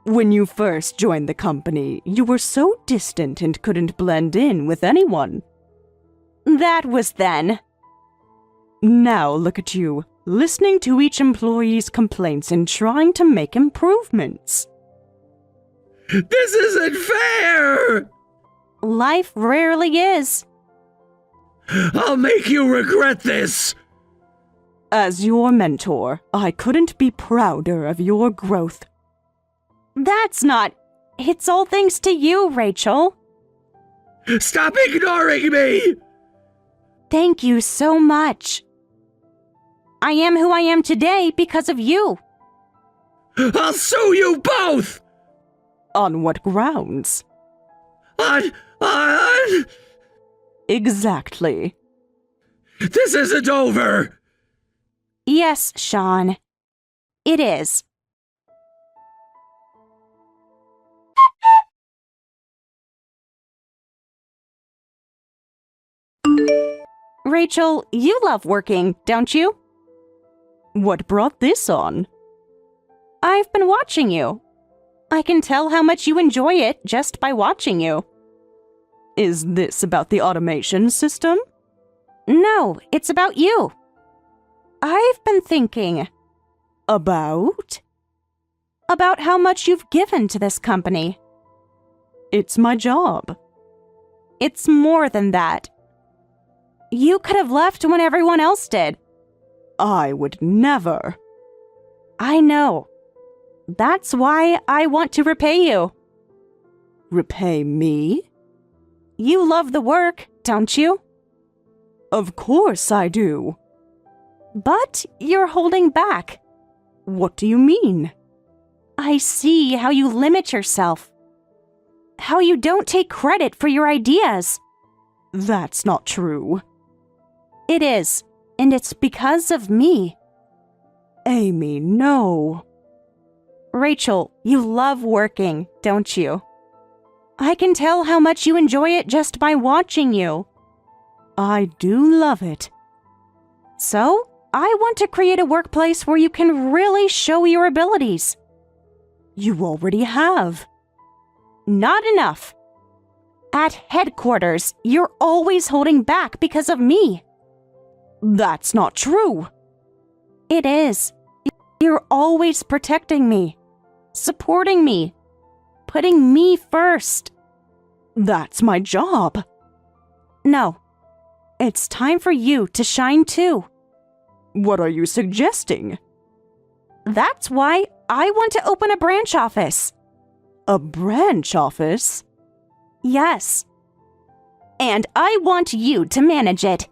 S1: When you first joined the company, you were so distant and couldn't blend in with anyone.
S3: That was then.
S1: Now look at you, listening to each employee's complaints and trying to make improvements.
S2: This isn't fair!
S3: Life rarely is.
S2: I'll make you regret this!
S1: As your mentor, I couldn't be prouder of your growth.
S3: That's not... It's all thanks to you, Rachel.
S2: Stop ignoring me!
S3: Thank you so much. I am who I am today because of you.
S2: I'll sue you both!
S1: On what grounds?
S2: On...
S1: Exactly.
S2: This isn't over!
S3: Yes, Sean. It is. Rachel, you love working, don't you?
S1: What brought this on?
S3: I've been watching you. I can tell how much you enjoy it just by watching you.
S1: Is this about the automation system?
S3: No, it's about you. I've been thinking.
S1: About?
S3: About how much you've given to this company.
S1: It's my job.
S3: It's more than that. You could have left when everyone else did.
S1: I would never.
S3: I know. That's why I want to repay you.
S1: Repay me?
S3: You love the work, don't you?
S1: Of course I do.
S3: But you're holding back.
S1: What do you mean?
S3: I see how you limit yourself. How you don't take credit for your ideas.
S1: That's not true.
S3: It is, and it's because of me.
S1: Amy, no.
S3: Rachel, you love working, don't you? I can tell how much you enjoy it just by watching you.
S1: I do love it.
S3: So, I want to create a workplace where you can really show your abilities.
S1: You already have.
S3: Not enough. At headquarters, you're always holding back because of me.
S1: That's not true.
S3: It is. You're always protecting me, supporting me, putting me first.
S1: That's my job.
S3: No, it's time for you to shine too.
S1: What are you suggesting?
S3: That's why I want to open a branch office.
S1: A branch office?
S3: Yes. And I want you to manage it.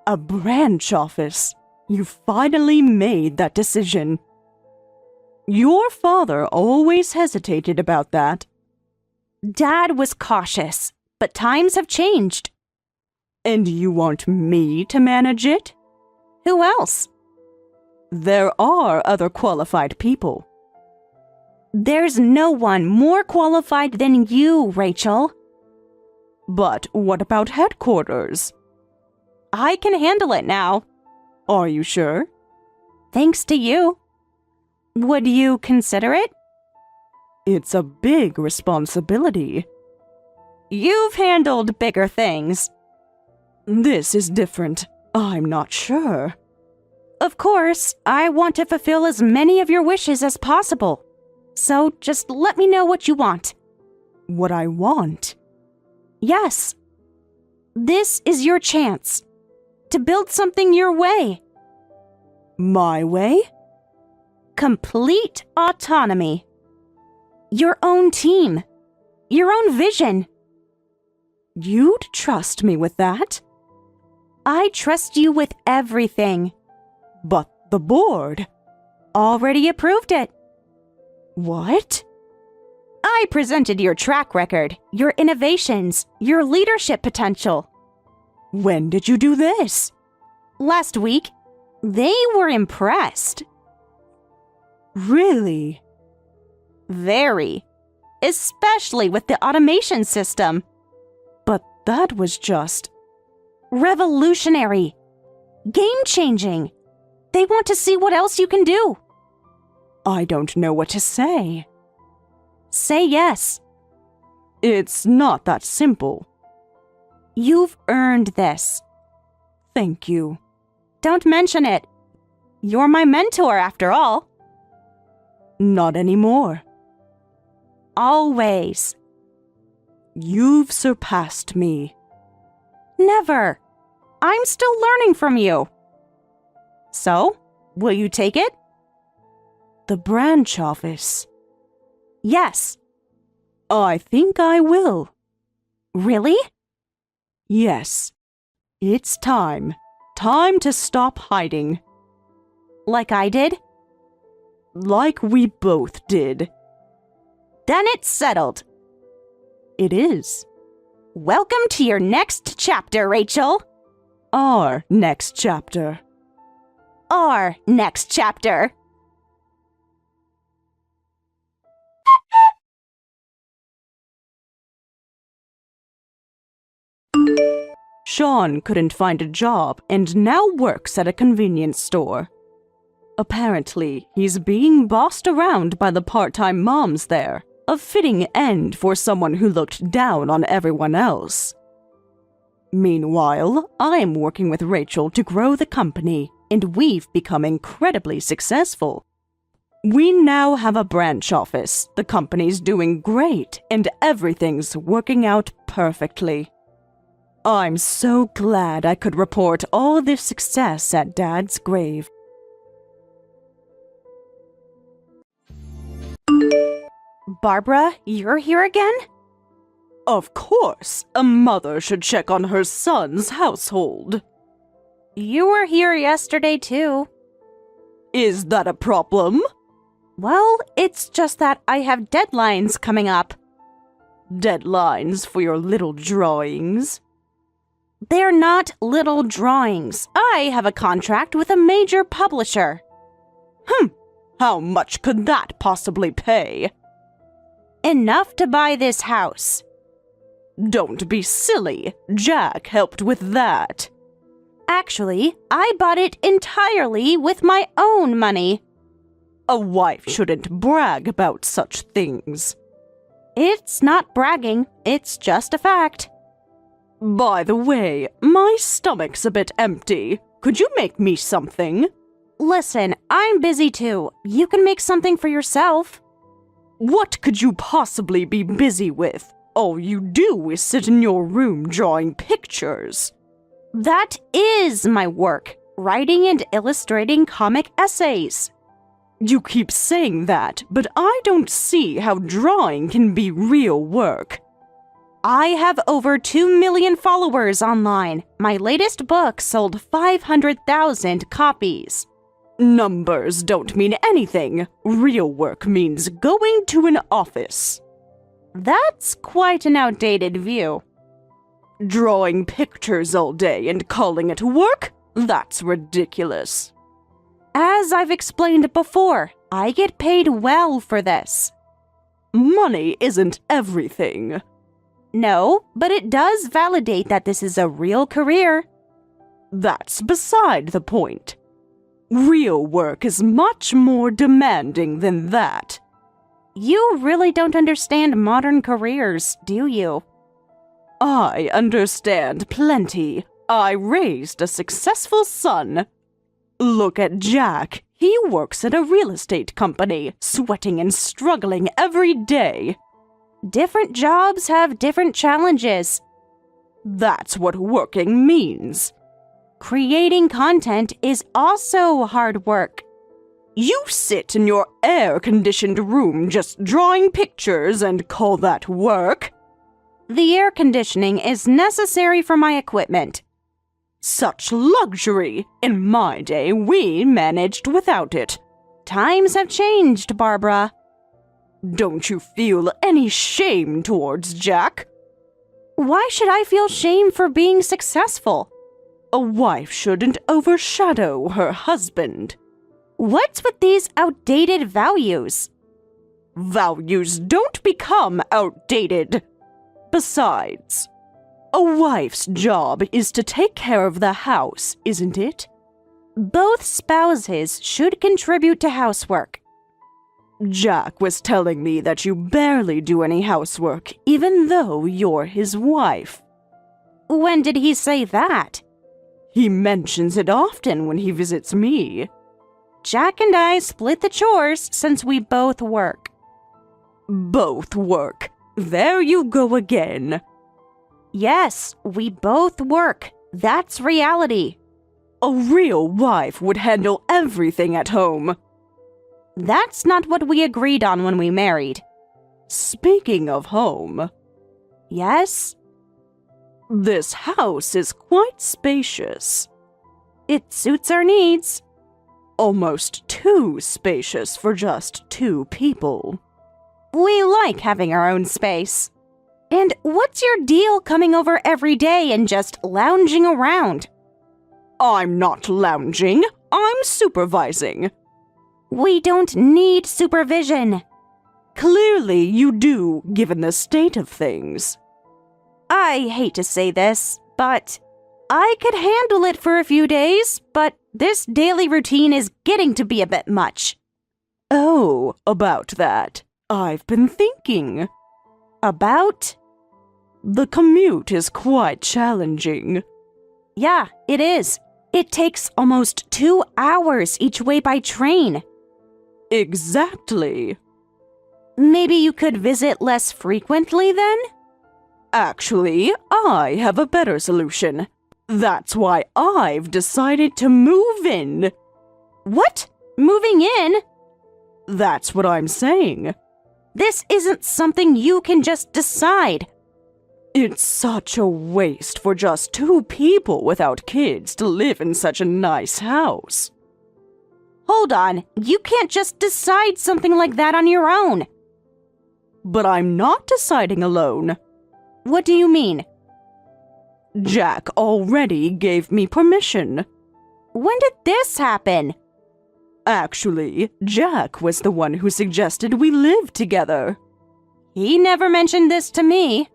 S1: A branch office? You finally made that decision. Your father always hesitated about that.
S3: Dad was cautious, but times have changed.
S1: And you want me to manage it?
S3: Who else?
S1: There are other qualified people.
S3: There's no one more qualified than you, Rachel.
S1: But what about headquarters?
S3: I can handle it now.
S1: Are you sure?
S3: Thanks to you. Would you consider it?
S1: It's a big responsibility.
S3: You've handled bigger things.
S1: This is different. I'm not sure.
S3: Of course, I want to fulfill as many of your wishes as possible. So just let me know what you want.
S1: What I want?
S3: Yes. This is your chance to build something your way.
S1: My way?
S3: Complete autonomy. Your own team. Your own vision.
S1: You'd trust me with that?
S3: I trust you with everything.
S1: But the board
S3: already approved it.
S1: What?
S3: I presented your track record, your innovations, your leadership potential.
S1: When did you do this?
S3: Last week. They were impressed.
S1: Really?
S3: Very. Especially with the automation system.
S1: But that was just
S3: revolutionary. Game-changing. They want to see what else you can do.
S1: I don't know what to say.
S3: Say yes.
S1: It's not that simple.
S3: You've earned this.
S1: Thank you.
S3: Don't mention it. You're my mentor, after all.
S1: Not anymore.
S3: Always.
S1: You've surpassed me.
S3: Never. I'm still learning from you. So, will you take it?
S1: The branch office.
S3: Yes.
S1: I think I will.
S3: Really?
S1: Yes. It's time. Time to stop hiding.
S3: Like I did?
S1: Like we both did.
S3: Then it's settled.
S1: It is.
S3: Welcome to your next chapter, Rachel.
S1: Our next chapter.
S3: Our next chapter.
S1: Sean couldn't find a job and now works at a convenience store. Apparently, he's being bossed around by the part-time moms there, a fitting end for someone who looked down on everyone else. Meanwhile, I'm working with Rachel to grow the company, and we've become incredibly successful. We now have a branch office, the company's doing great, and everything's working out perfectly. I'm so glad I could report all this success at Dad's grave.
S3: Barbara, you're here again?
S1: Of course, a mother should check on her son's household.
S3: You were here yesterday, too.
S1: Is that a problem?
S3: Well, it's just that I have deadlines coming up.
S1: Deadlines for your little drawings?
S3: They're not little drawings. I have a contract with a major publisher.
S1: How much could that possibly pay?
S3: Enough to buy this house.
S1: Don't be silly. Jack helped with that.
S3: Actually, I bought it entirely with my own money.
S1: A wife shouldn't brag about such things.
S3: It's not bragging, it's just a fact.
S1: By the way, my stomach's a bit empty. Could you make me something?
S3: Listen, I'm busy too. You can make something for yourself.
S1: What could you possibly be busy with? All you do is sit in your room drawing pictures.
S3: That is my work, writing and illustrating comic essays.
S1: You keep saying that, but I don't see how drawing can be real work.
S3: I have over 2 million followers online. My latest book sold 500,000 copies.
S1: Numbers don't mean anything. Real work means going to an office.
S3: That's quite an outdated view.
S1: Drawing pictures all day and calling it work? That's ridiculous.
S3: As I've explained before, I get paid well for this.
S1: Money isn't everything.
S3: No, but it does validate that this is a real career.
S1: That's beside the point. Real work is much more demanding than that.
S3: You really don't understand modern careers, do you?
S1: I understand plenty. I raised a successful son. Look at Jack. He works at a real estate company, sweating and struggling every day.
S3: Different jobs have different challenges.
S1: That's what working means.
S3: Creating content is also hard work.
S1: You sit in your air-conditioned room just drawing pictures and call that work?
S3: The air conditioning is necessary for my equipment.
S1: Such luxury! In my day, we managed without it.
S3: Times have changed, Barbara.
S1: Don't you feel any shame towards Jack?
S3: Why should I feel shame for being successful?
S1: A wife shouldn't overshadow her husband.
S3: What's with these outdated values?
S1: Values don't become outdated. Besides, a wife's job is to take care of the house, isn't it?
S3: Both spouses should contribute to housework.
S1: Jack was telling me that you barely do any housework, even though you're his wife.
S3: When did he say that?
S1: He mentions it often when he visits me.
S3: Jack and I split the chores since we both work.
S1: Both work. There you go again.
S3: Yes, we both work. That's reality.
S1: A real wife would handle everything at home.
S3: That's not what we agreed on when we married.
S1: Speaking of home.
S3: Yes?
S1: This house is quite spacious.
S3: It suits our needs.
S1: Almost too spacious for just 2 people.
S3: We like having our own space. And what's your deal coming over every day and just lounging around?
S1: I'm not lounging. I'm supervising.
S3: We don't need supervision.
S1: Clearly you do, given the state of things.
S3: I hate to say this, but I could handle it for a few days, but this daily routine is getting to be a bit much.
S1: Oh, about that. I've been thinking.
S3: About?
S1: The commute is quite challenging.
S3: Yeah, it is. It takes almost 2 hours each way by train.
S1: Exactly.
S3: Maybe you could visit less frequently then?
S1: Actually, I have a better solution. That's why I've decided to move in.
S3: What? Moving in?
S1: That's what I'm saying.
S3: This isn't something you can just decide.
S1: It's such a waste for just 2 people without kids to live in such a nice house.
S3: Hold on, you can't just decide something like that on your own.
S1: But I'm not deciding alone.
S3: What do you mean?
S1: Jack already gave me permission.
S3: When did this happen?
S1: Actually, Jack was the one who suggested we live together.
S3: He never mentioned this to me.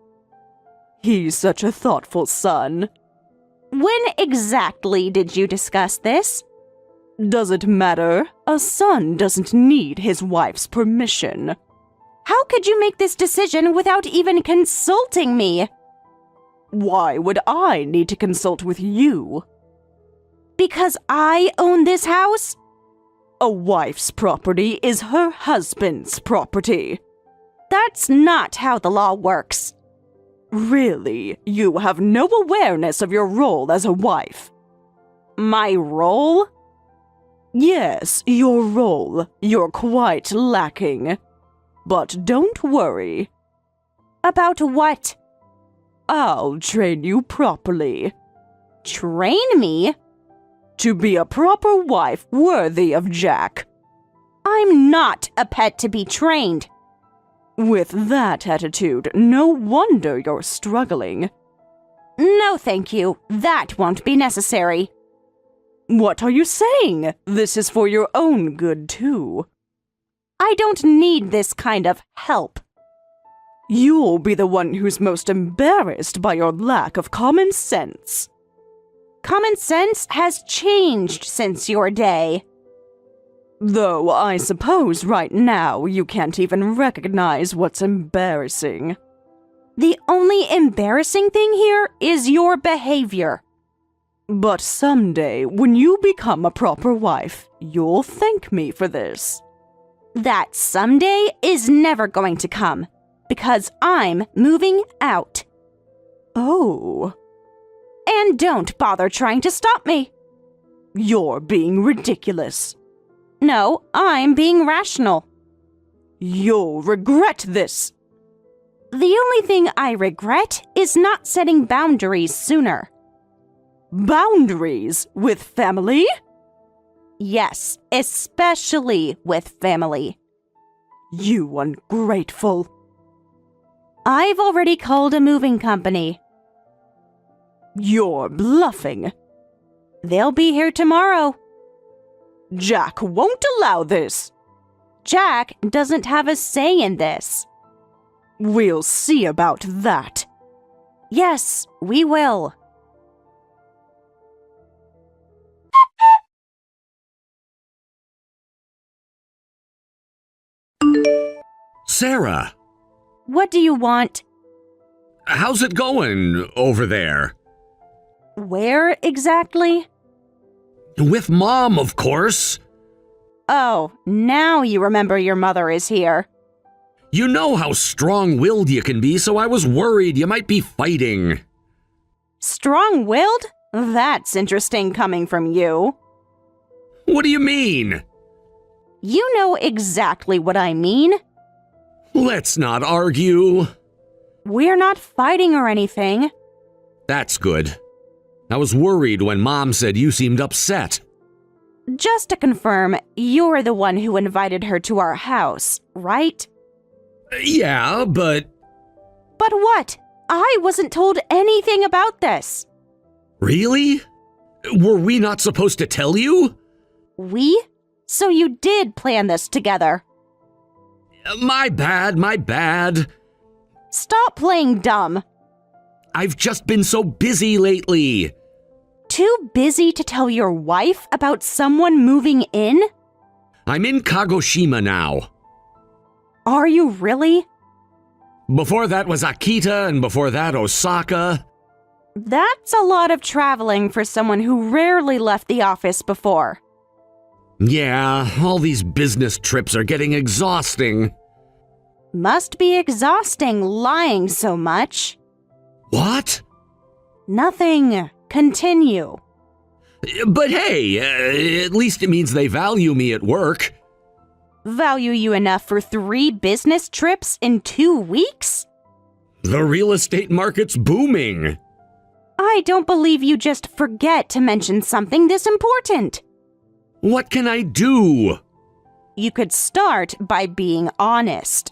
S1: He's such a thoughtful son.
S3: When exactly did you discuss this?
S1: Does it matter? A son doesn't need his wife's permission.
S3: How could you make this decision without even consulting me?
S1: Why would I need to consult with you?
S3: Because I own this house?
S1: A wife's property is her husband's property.
S3: That's not how the law works.
S1: Really, you have no awareness of your role as a wife.
S3: My role?
S1: Yes, your role. You're quite lacking. But don't worry.
S3: About what?
S1: I'll train you properly.
S3: Train me?
S1: To be a proper wife worthy of Jack.
S3: I'm not a pet to be trained.
S1: With that attitude, no wonder you're struggling.
S3: No, thank you. That won't be necessary.
S1: What are you saying? This is for your own good, too.
S3: I don't need this kind of help.
S1: You'll be the one who's most embarrassed by your lack of common sense.
S3: Common sense has changed since your day.
S1: Though I suppose right now you can't even recognize what's embarrassing.
S3: The only embarrassing thing here is your behavior.
S1: But someday, when you become a proper wife, you'll thank me for this.
S3: That someday is never going to come, because I'm moving out.
S1: Oh.
S3: And don't bother trying to stop me.
S1: You're being ridiculous.
S3: No, I'm being rational.
S1: You'll regret this.
S3: The only thing I regret is not setting boundaries sooner.
S1: Boundaries with family?
S3: Yes, especially with family.
S1: You ungrateful.
S3: I've already called a moving company.
S1: You're bluffing.
S3: They'll be here tomorrow.
S1: Jack won't allow this.
S3: Jack doesn't have a say in this.
S1: We'll see about that.
S3: Yes, we will.
S2: Sarah,
S3: What do you want?
S2: how's it going over there?
S3: Where exactly?
S2: With Mom, of course.
S3: Oh, now you remember your mother is here.
S2: You know how strong-willed you can be, so I was worried you might be fighting.
S3: Strong-willed? That's interesting coming from you.
S2: What do you mean?
S3: You know exactly what I mean.
S2: Let's not argue.
S3: We're not fighting or anything.
S2: That's good. I was worried when Mom said you seemed upset.
S3: Just to confirm, you're the one who invited her to our house, right?
S2: Yeah, but...
S3: But what? I wasn't told anything about this.
S2: Really? Were we not supposed to tell you?
S3: We? So you did plan this together.
S2: My bad, my bad.
S3: Stop playing dumb.
S2: I've just been so busy lately.
S3: Too busy to tell your wife about someone moving in?
S2: I'm in Kagoshima now.
S3: Are you really?
S2: Before that was Akita, and before that Osaka.
S3: That's a lot of traveling for someone who rarely left the office before.
S2: Yeah, all these business trips are getting exhausting.
S3: Must be exhausting lying so much.
S2: What?
S3: Nothing. Continue.
S2: But hey, at least it means they value me at work.
S3: Value you enough for 3 business trips in 2 weeks?
S2: The real estate market's booming.
S3: I don't believe you just forget to mention something this important.
S2: What can I do?
S3: You could start by being honest.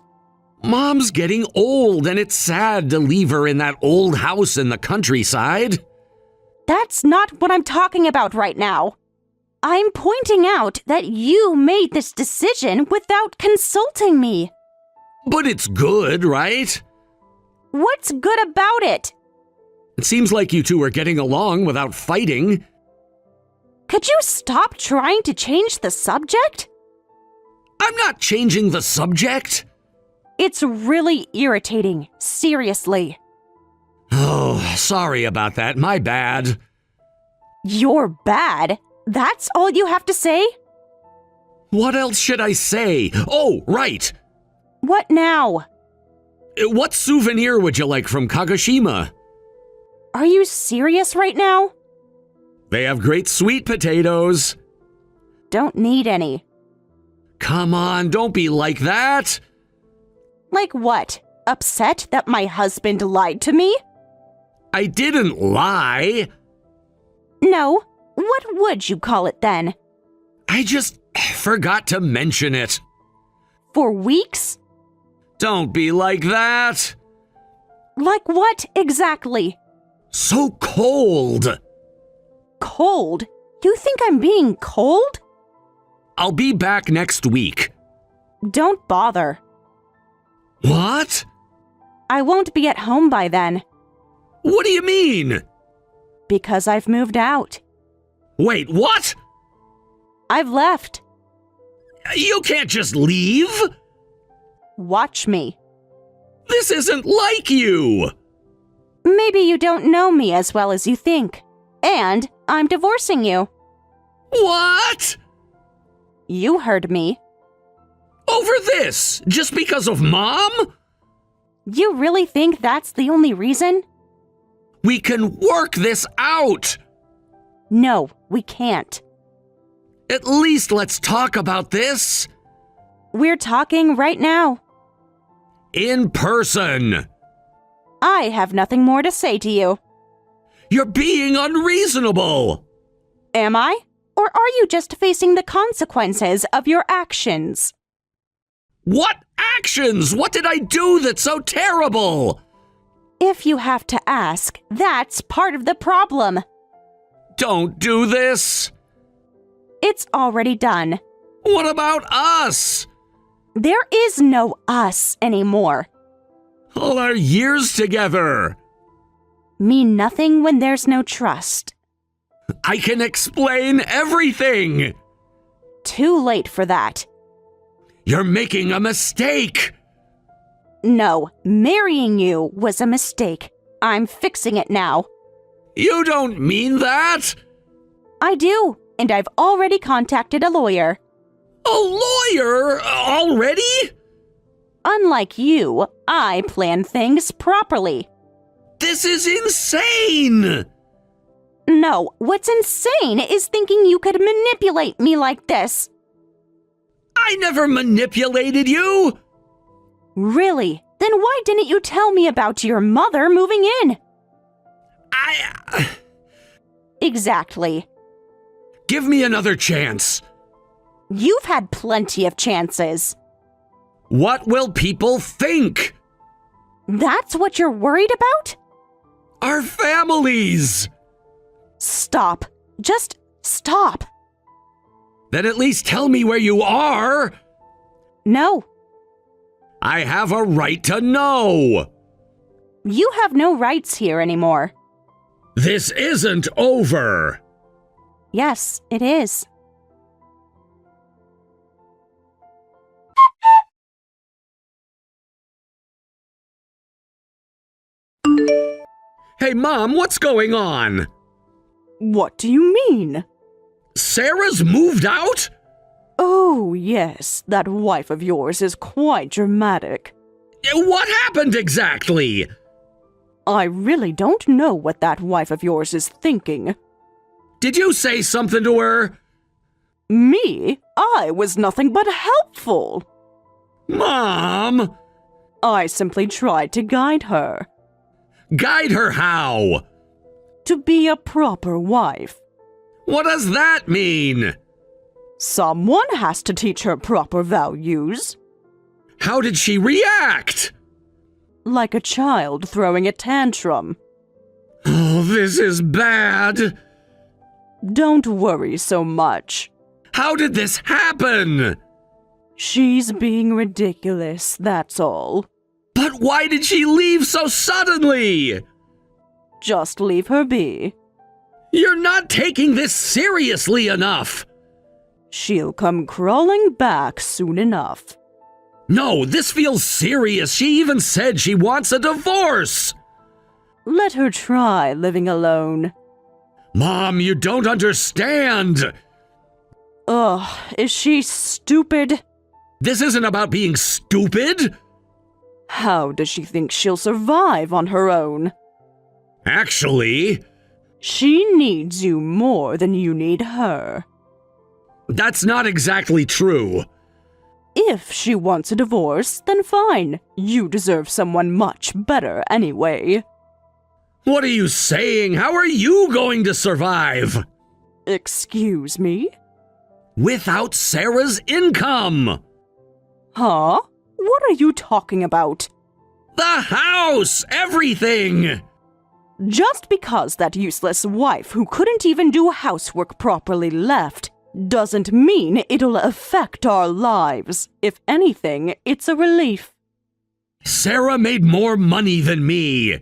S2: Mom's getting old, and it's sad to leave her in that old house in the countryside.
S3: That's not what I'm talking about right now. I'm pointing out that you made this decision without consulting me.
S2: But it's good, right?
S3: What's good about it?
S2: It seems like you two are getting along without fighting.
S3: Could you stop trying to change the subject?
S2: I'm not changing the subject.
S3: It's really irritating, seriously.
S2: Oh, sorry about that. My bad.
S3: You're bad? That's all you have to say?
S2: What else should I say? Oh, right.
S3: What now?
S2: What souvenir would you like from Kagoshima?
S3: Are you serious right now?
S2: They have great sweet potatoes.
S3: Don't need any.
S2: Come on, don't be like that.
S3: Like what? Upset that my husband lied to me?
S2: I didn't lie.
S3: No. What would you call it then?
S2: I just forgot to mention it.
S3: For weeks?
S2: Don't be like that.
S3: Like what exactly?
S2: So cold.
S3: Cold? You think I'm being cold?
S2: I'll be back next week.
S3: Don't bother.
S2: What?
S3: I won't be at home by then.
S2: What do you mean?
S3: Because I've moved out.
S2: Wait, what?
S3: I've left.
S2: You can't just leave.
S3: Watch me.
S2: This isn't like you.
S3: Maybe you don't know me as well as you think. And I'm divorcing you.
S2: What?
S3: You heard me.
S2: Over this? Just because of Mom?
S3: You really think that's the only reason?
S2: We can work this out.
S3: No, we can't.
S2: At least let's talk about this.
S3: We're talking right now.
S2: In person.
S3: I have nothing more to say to you.
S2: You're being unreasonable.
S3: Am I? Or are you just facing the consequences of your actions?
S2: What actions? What did I do that's so terrible?
S3: If you have to ask, that's part of the problem.
S2: Don't do this.
S3: It's already done.
S2: What about us?
S3: There is no us anymore.
S2: All our years together.
S3: Mean nothing when there's no trust.
S2: I can explain everything.
S3: Too late for that.
S2: You're making a mistake.
S3: No, marrying you was a mistake. I'm fixing it now.
S2: You don't mean that.
S3: I do, and I've already contacted a lawyer.
S2: A lawyer? Already?
S3: Unlike you, I plan things properly.
S2: This is insane.
S3: No, what's insane is thinking you could manipulate me like this.
S2: I never manipulated you.
S3: Really? Then why didn't you tell me about your mother moving in? Exactly.
S2: Give me another chance.
S3: You've had plenty of chances.
S2: What will people think?
S3: That's what you're worried about?
S2: Our families.
S3: Stop. Just stop.
S2: Then at least tell me where you are.
S3: No,
S2: I have a right to know.
S3: you have no rights here anymore.
S2: This isn't over.
S3: Yes, it is.
S2: Hey, Mom, what's going on?
S1: What do you mean?
S2: Sarah's moved out?
S1: Oh, yes, that wife of yours is quite dramatic.
S2: What happened exactly?
S1: I really don't know what that wife of yours is thinking.
S2: Did you say something to her?
S1: Me? I was nothing but helpful.
S2: Mom!
S1: I simply tried to guide her.
S2: Guide her how?
S1: To be a proper wife.
S2: What does that mean?
S1: Someone has to teach her proper values.
S2: How did she react?
S1: Like a child throwing a tantrum.
S2: Oh, this is bad.
S1: Don't worry so much.
S2: How did this happen?
S1: She's being ridiculous, that's all.
S2: But why did she leave so suddenly?
S1: Just leave her be.
S2: You're not taking this seriously enough.
S1: She'll come crawling back soon enough.
S2: No, this feels serious. She even said she wants a divorce.
S1: Let her try living alone.
S2: Mom, you don't understand.
S1: Ugh, is she stupid?
S2: This isn't about being stupid.
S1: How does she think she'll survive on her own?
S2: Actually,
S1: She needs you more than you need her.
S2: that's not exactly true.
S1: If she wants a divorce, then fine. You deserve someone much better anyway.
S2: What are you saying? How are you going to survive?
S1: Excuse me?
S2: Without Sarah's income.
S1: Huh? What are you talking about?
S2: The house! Everything!
S1: Just because that useless wife who couldn't even do housework properly left doesn't mean it'll affect our lives. If anything, it's a relief.
S2: Sarah made more money than me.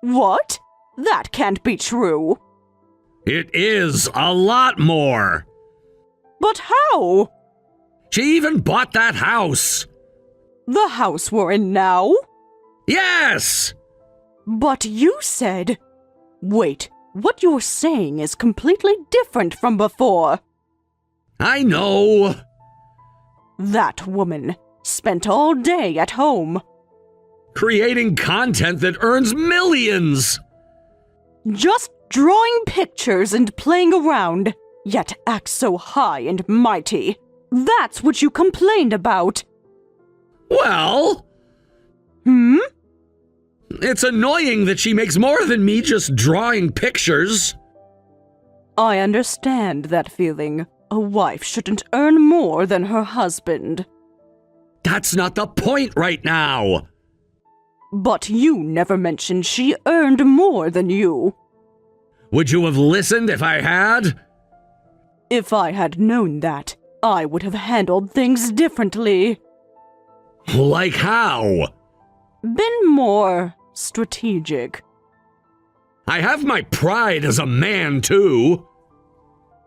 S1: What? That can't be true.
S2: It is a lot more.
S1: But how?
S2: She even bought that house.
S1: The house we're in now?
S2: Yes!
S1: But you said... Wait, what you're saying is completely different from before.
S2: I know.
S1: That woman spent all day at home,
S2: Creating content that earns millions.
S1: just drawing pictures and playing around, yet acts so high and mighty. That's what you complained about.
S2: Well,
S1: Hmm?
S2: it's annoying that she makes more than me just drawing pictures.
S1: I understand that feeling. A wife shouldn't earn more than her husband.
S2: That's not the point right now.
S1: But you never mentioned she earned more than you.
S2: Would you have listened if I had?
S1: If I had known that, I would have handled things differently.
S2: Like how?
S1: Been more strategic.
S2: I have my pride as a man, too.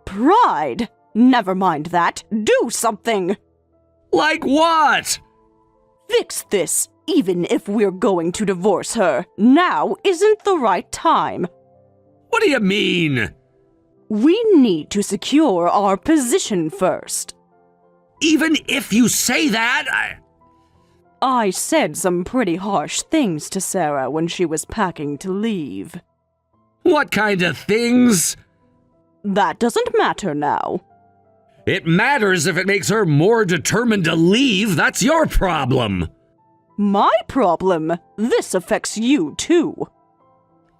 S1: Pride? Never mind that. Do something.
S2: Like what?
S1: Fix this, even if we're going to divorce her. Now isn't the right time.
S2: What do you mean?
S1: We need to secure our position first.
S2: Even if you say that,
S1: I said some pretty harsh things to Sarah when she was packing to leave.
S2: What kind of things?
S1: That doesn't matter now.
S2: It matters if it makes her more determined to leave. That's your problem.
S1: My problem? This affects you too.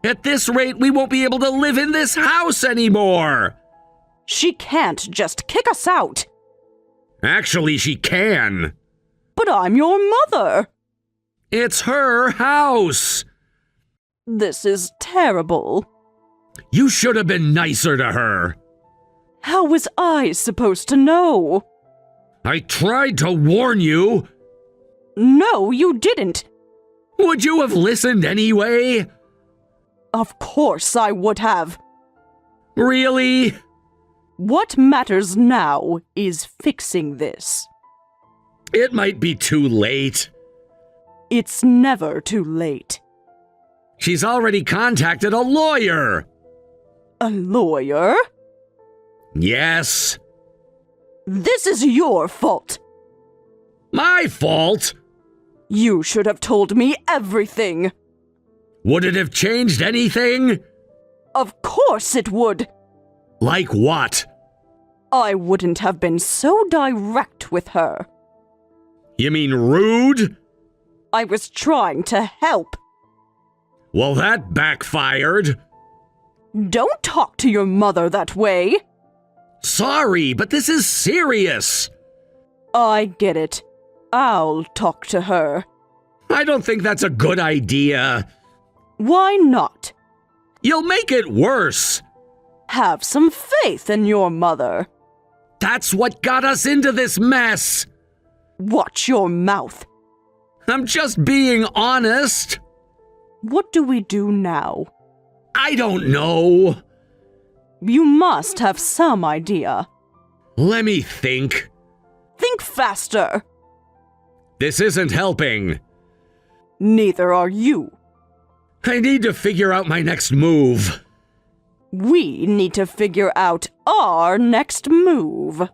S2: At this rate, we won't be able to live in this house anymore.
S1: She can't just kick us out.
S2: Actually, she can.
S1: But I'm your mother.
S2: It's her house.
S1: This is terrible.
S2: You should have been nicer to her.
S1: How was I supposed to know?
S2: I tried to warn you.
S1: No, you didn't.
S2: Would you have listened anyway?
S1: Of course I would have.
S2: Really?
S1: What matters now is fixing this.
S2: It might be too late.
S1: It's never too late.
S2: She's already contacted a lawyer.
S1: A lawyer?
S2: Yes.
S1: This is your fault.
S2: My fault?
S1: You should have told me everything.
S2: Would it have changed anything?
S1: Of course it would.
S2: Like what?
S1: I wouldn't have been so direct with her.
S2: You mean rude?
S1: I was trying to help.
S2: Well, that backfired.
S1: Don't talk to your mother that way.
S2: Sorry, but this is serious.
S1: I get it. I'll talk to her.
S2: I don't think that's a good idea.
S1: Why not?
S2: You'll make it worse.
S1: Have some faith in your mother.
S2: That's what got us into this mess.
S1: Watch your mouth.
S2: I'm just being honest.
S1: What do we do now?
S2: I don't know.
S1: You must have some idea.
S2: Let me think.
S1: Think faster.
S2: This isn't helping.
S1: Neither are you.
S2: I need to figure out my next move.
S1: We need to figure out our next move.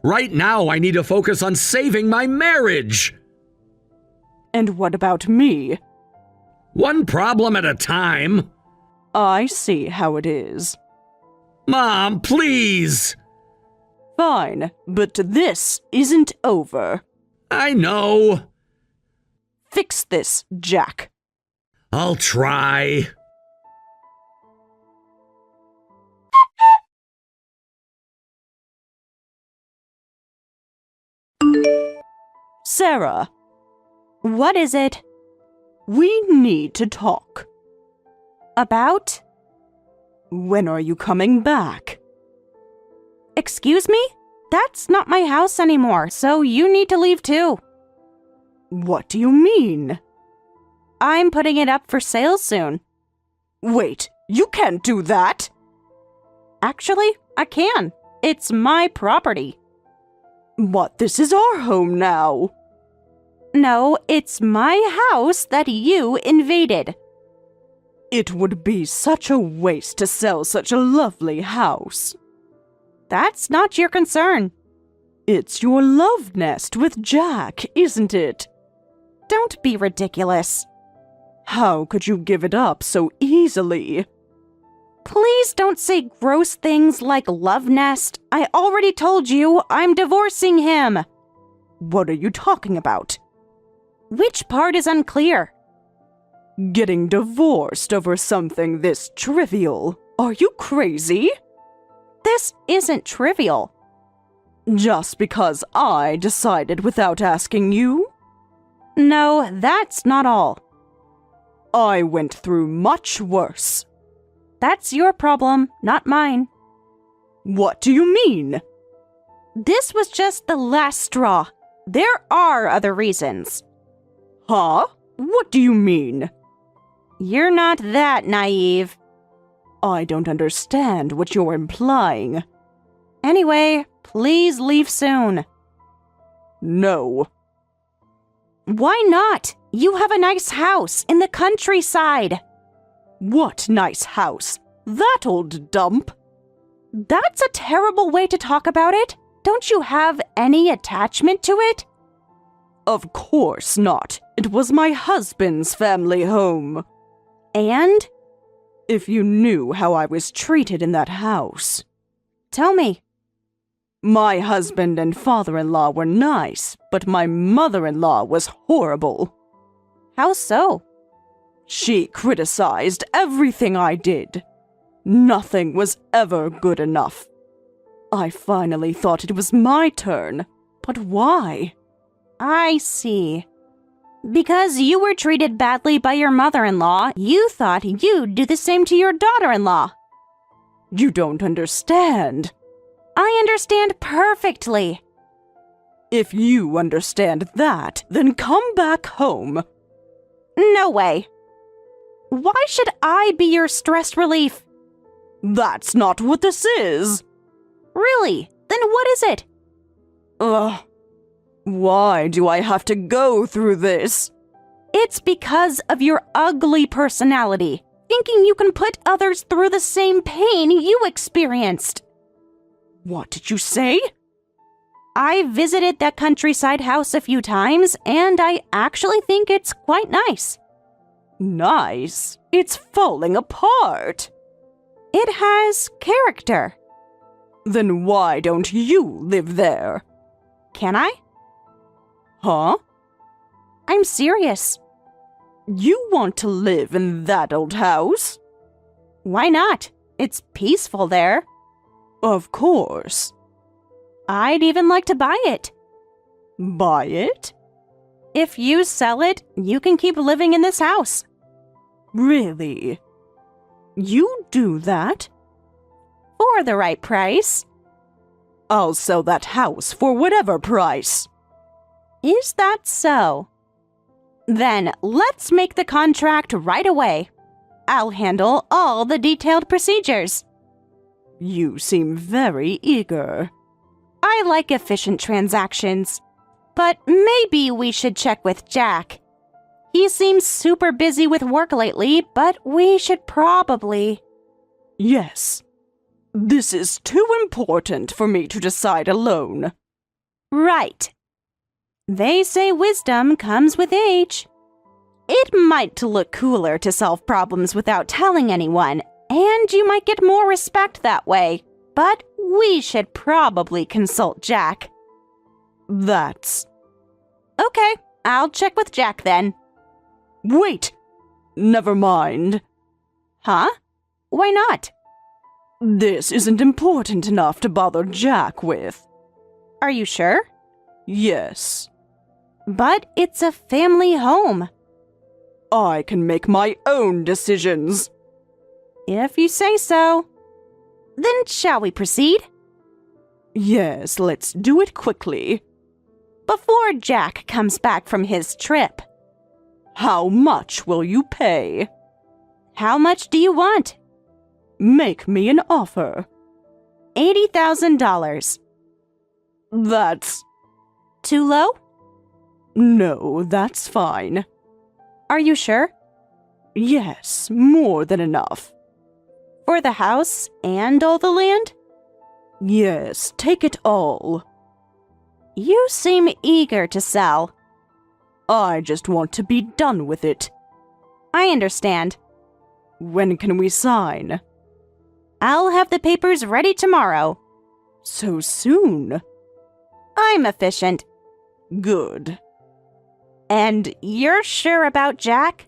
S2: Right now, I need to focus on saving my marriage.
S1: And what about me?
S2: One problem at a time.
S1: I see how it is.
S2: Mom, please.
S1: Fine, but this isn't over.
S2: I know.
S1: Fix this, Jack.
S2: I'll try.
S1: Sarah,
S3: What is it?
S1: we need to talk.
S3: About?
S1: When are you coming back?
S3: Excuse me? That's not my house anymore, so you need to leave too.
S1: What do you mean?
S3: I'm putting it up for sale soon.
S1: Wait, you can't do that!
S3: Actually, I can. It's my property.
S1: But this is our home now.
S3: No, it's my house that you invaded.
S1: It would be such a waste to sell such a lovely house.
S3: That's not your concern.
S1: It's your love nest with Jack, isn't it?
S3: Don't be ridiculous.
S1: How could you give it up so easily?
S3: Please don't say gross things like love nest. I already told you I'm divorcing him.
S1: What are you talking about?
S3: Which part is unclear?
S1: Getting divorced over something this trivial? Are you crazy?
S3: This isn't trivial.
S1: Just because I decided without asking you?
S3: No, that's not all.
S1: I went through much worse.
S3: That's your problem, not mine.
S1: What do you mean?
S3: This was just the last straw. There are other reasons.
S1: Huh? What do you mean?
S3: You're not that naive.
S1: I don't understand what you're implying.
S3: Anyway, please leave soon.
S1: No.
S3: Why not? You have a nice house in the countryside.
S1: What nice house? That old dump?
S3: That's a terrible way to talk about it. Don't you have any attachment to it?
S1: Of course not. It was my husband's family home.
S3: And?
S1: If you knew how I was treated in that house.
S3: Tell me.
S1: My husband and father-in-law were nice, but my mother-in-law was horrible.
S3: How so?
S1: She criticized everything I did. Nothing was ever good enough. I finally thought it was my turn. But why?
S3: I see. Because you were treated badly by your mother-in-law, you thought you'd do the same to your daughter-in-law.
S1: You don't understand.
S3: I understand perfectly.
S1: If you understand that, then come back home.
S3: No way. Why should I be your stress relief?
S1: That's not what this is.
S3: Really? Then what is it?
S1: Ugh. Why do I have to go through this?
S3: It's because of your ugly personality, thinking you can put others through the same pain you experienced.
S1: What did you say?
S3: I visited that countryside house a few times, and I actually think it's quite nice.
S1: Nice? It's falling apart.
S3: It has character.
S1: Then why don't you live there?
S3: Can I?
S1: Huh?
S3: I'm serious.
S1: You want to live in that old house?
S3: Why not? It's peaceful there.
S1: Of course.
S3: I'd even like to buy it.
S1: Buy it?
S3: If you sell it, you can keep living in this house.
S1: Really? You do that?
S3: For the right price.
S1: I'll sell that house for whatever price.
S3: Is that so? Then let's make the contract right away. I'll handle all the detailed procedures.
S1: You seem very eager.
S3: I like efficient transactions. But maybe we should check with Jack. He seems super busy with work lately, but we should probably...
S1: Yes. This is too important for me to decide alone.
S3: Right. They say wisdom comes with age. It might look cooler to solve problems without telling anyone, and you might get more respect that way. But we should probably consult Jack.
S1: That's...
S3: Okay, I'll check with Jack then.
S1: Wait! Never mind.
S3: Huh? Why not?
S1: This isn't important enough to bother Jack with.
S3: Are you sure?
S1: Yes.
S3: But it's a family home.
S1: I can make my own decisions.
S3: If you say so. Then shall we proceed?
S1: Yes, let's do it quickly.
S3: Before Jack comes back from his trip.
S1: How much will you pay?
S3: How much do you want?
S1: Make me an offer.
S3: $80,000.
S1: That's...
S3: Too low?
S1: No, that's fine.
S3: Are you sure?
S1: Yes, more than enough.
S3: For the house and all the land?
S1: Yes, take it all.
S3: You seem eager to sell.
S1: I just want to be done with it.
S3: I understand.
S1: When can we sign?
S3: I'll have the papers ready tomorrow.
S1: So soon?
S3: I'm efficient.
S1: Good.
S3: And you're sure about Jack?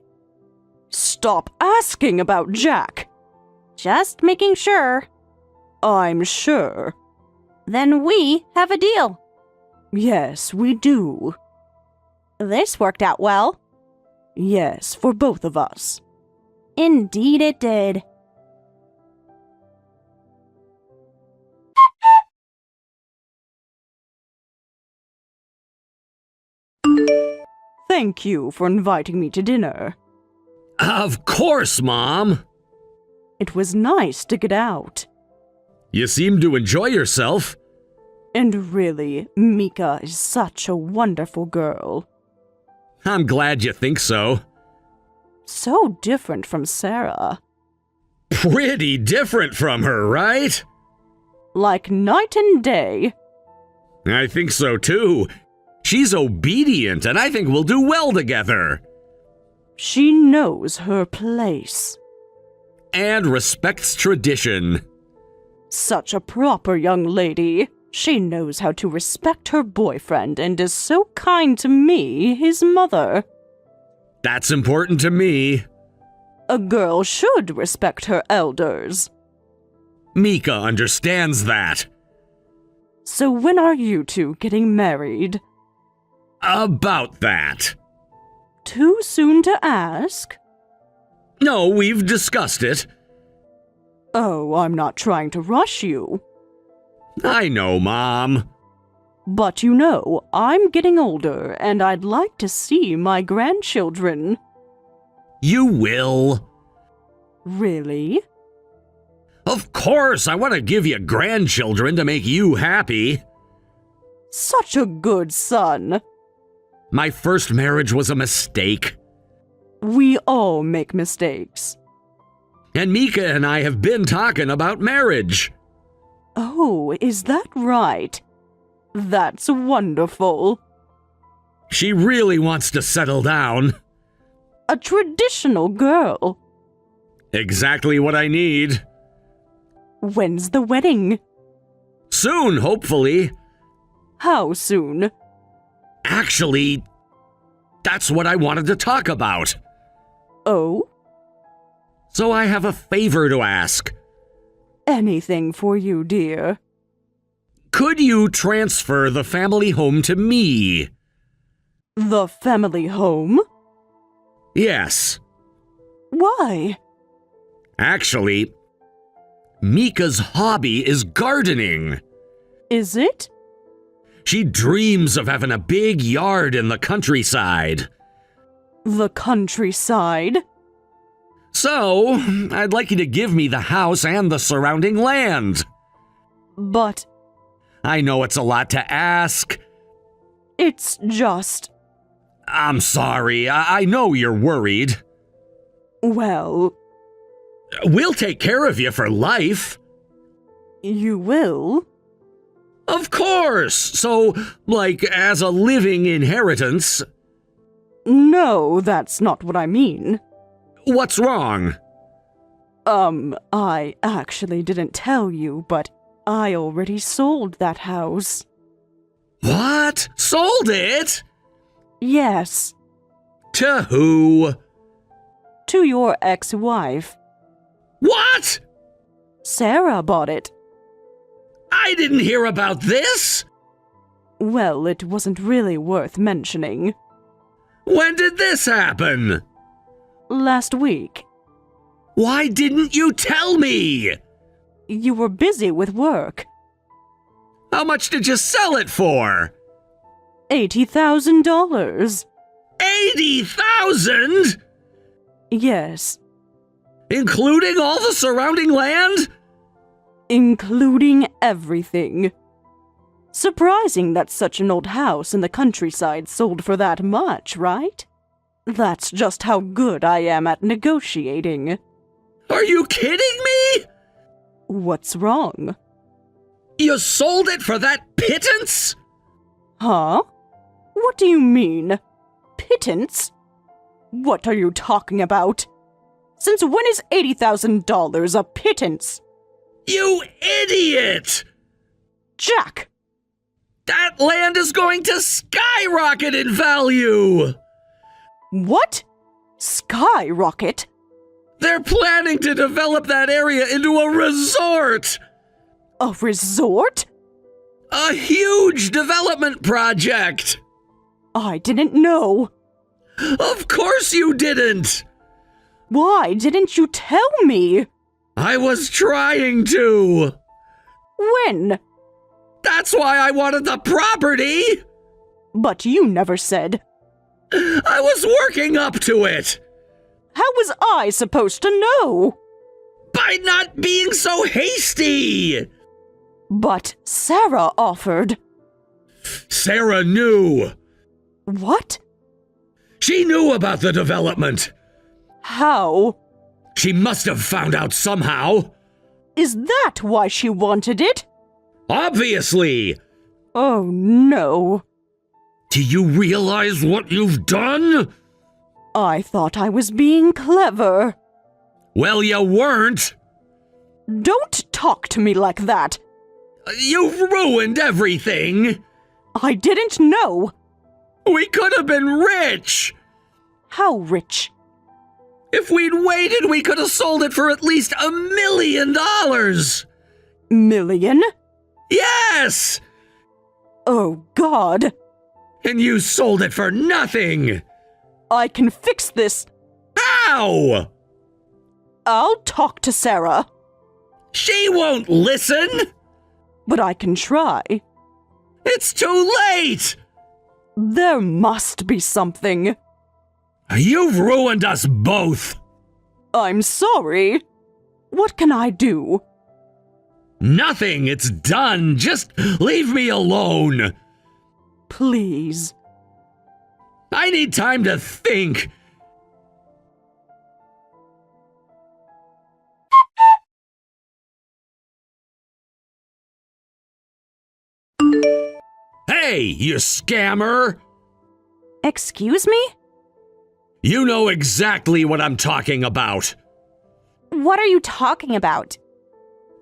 S1: Stop asking about Jack.
S3: Just making sure.
S1: I'm sure.
S3: Then we have a deal.
S1: Yes, we do.
S3: This worked out well.
S1: Yes, for both of us.
S3: Indeed it did.
S1: Thank you for inviting me to dinner.
S2: Of course, Mom.
S1: It was nice to get out.
S2: You seem to enjoy yourself.
S1: And really, Mika is such a wonderful girl.
S2: I'm glad you think so.
S1: So different from Sarah.
S2: Pretty different from her, right?
S1: Like night and day.
S2: I think so too. She's obedient, and I think we'll do well together.
S1: She knows her place.
S2: And respects tradition.
S1: Such a proper young lady. She knows how to respect her boyfriend and is so kind to me, his mother.
S2: That's important to me.
S1: A girl should respect her elders.
S2: Mika understands that.
S1: So when are you two getting married?
S2: About that.
S1: Too soon to ask?
S2: No, we've discussed it.
S1: Oh, I'm not trying to rush you.
S2: I know, Mom.
S1: But you know, I'm getting older and I'd like to see my grandchildren.
S2: You will.
S1: Really?
S2: Of course, I want to give you grandchildren to make you happy.
S1: Such a good son.
S2: My first marriage was a mistake.
S1: We all make mistakes.
S2: And Mika and I have been talking about marriage.
S1: Oh, is that right? That's wonderful.
S2: She really wants to settle down.
S1: A traditional girl.
S2: Exactly what I need.
S1: When's the wedding?
S2: Soon, hopefully.
S1: How soon?
S2: Actually, that's what I wanted to talk about.
S1: Oh?
S2: So I have a favor to ask.
S1: Anything for you, dear.
S2: Could you transfer the family home to me?
S1: The family home?
S2: Yes.
S1: Why?
S2: Actually, Mika's hobby is gardening.
S1: Is it?
S2: She dreams of having a big yard in the countryside.
S1: The countryside?
S2: So, I'd like you to give me the house and the surrounding land.
S1: But
S2: I know it's a lot to ask.
S1: it's just...
S2: I'm sorry, I know you're worried.
S1: Well,
S2: We'll take care of you for life.
S1: You will?
S2: Of course! So, like, as a living inheritance.
S1: No, that's not what I mean.
S2: What's wrong?
S1: I actually didn't tell you, but I already sold that house.
S2: What? Sold it?
S1: Yes,
S2: To who?
S1: to your ex-wife.
S2: What?
S1: Sarah bought it.
S2: I didn't hear about this!
S1: Well, it wasn't really worth mentioning.
S2: When did this happen?
S1: Last week,
S2: Why didn't you tell me?
S1: you were busy with work.
S2: How much did you sell it for?
S1: $80,000.
S2: 80,000?
S1: Yes,
S2: Including all the surrounding land?
S1: including everything. Surprising that such an old house in the countryside sold for that much, right? That's just how good I am at negotiating.
S2: Are you kidding me?
S1: What's wrong?
S2: You sold it for that pittance?
S1: Huh? What do you mean? Pittance? What are you talking about? Since when is $80,000 a pittance?
S2: You idiot!
S1: Jack!
S2: That land is going to skyrocket in value!
S1: What? Skyrocket?
S2: They're planning to develop that area into a resort!
S1: A resort?
S2: A huge development project!
S1: I didn't know.
S2: Of course you didn't!
S1: Why didn't you tell me?
S2: I was trying to!
S1: When?
S2: That's why I wanted the property!
S1: But you never said.
S2: I was working up to it!
S1: How was I supposed to know?
S2: By not being so hasty!
S1: But Sarah offered.
S2: Sarah knew!
S1: What?
S2: She knew about the development!
S1: How?
S2: She must have found out somehow!
S1: Is that why she wanted it?
S2: Obviously!
S1: Oh no.
S2: Do you realize what you've done?
S1: I thought I was being clever.
S2: Well, you weren't!
S1: Don't talk to me like that.
S2: You've ruined everything!
S1: I didn't know.
S2: We could have been rich!
S1: How rich?
S2: If we'd waited, we could have sold it for at least $1 million!
S1: Million?
S2: Yes!
S1: Oh God.
S2: And you sold it for nothing!
S1: I can fix this.
S2: How?
S1: I'll talk to Sarah.
S2: She won't listen!
S1: But I can try.
S2: It's too late!
S1: There must be something.
S2: You've ruined us both!
S1: I'm sorry. What can I do?
S2: Nothing, it's done. Just leave me alone.
S1: Please.
S2: I need time to think. Hey, you scammer!
S3: Excuse me?
S2: You know exactly what I'm talking about.
S3: What are you talking about?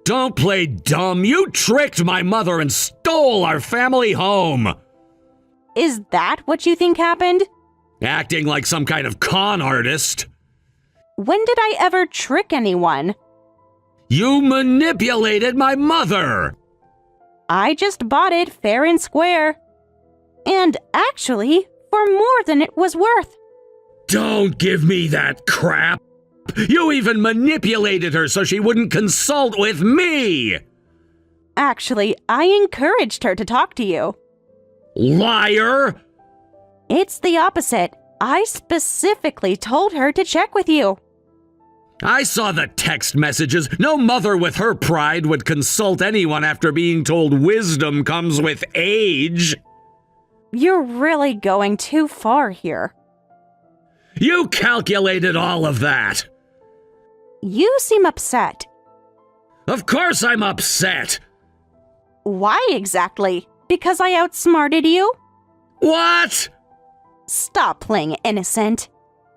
S2: Don't play dumb. You tricked my mother and stole our family home.
S3: Is that what you think happened?
S2: Acting like some kind of con artist.
S3: When did I ever trick anyone?
S2: You manipulated my mother.
S3: I just bought it fair and square. And actually, for more than it was worth.
S2: Don't give me that crap. You even manipulated her so she wouldn't consult with me.
S3: Actually, I encouraged her to talk to you.
S2: Liar!
S3: It's the opposite. I specifically told her to check with you.
S2: I saw the text messages. No mother with her pride would consult anyone after being told wisdom comes with age.
S3: You're really going too far here.
S2: You calculated all of that.
S3: You seem upset.
S2: Of course I'm upset!
S3: Why exactly? Because I outsmarted you?
S2: What?
S3: Stop playing innocent.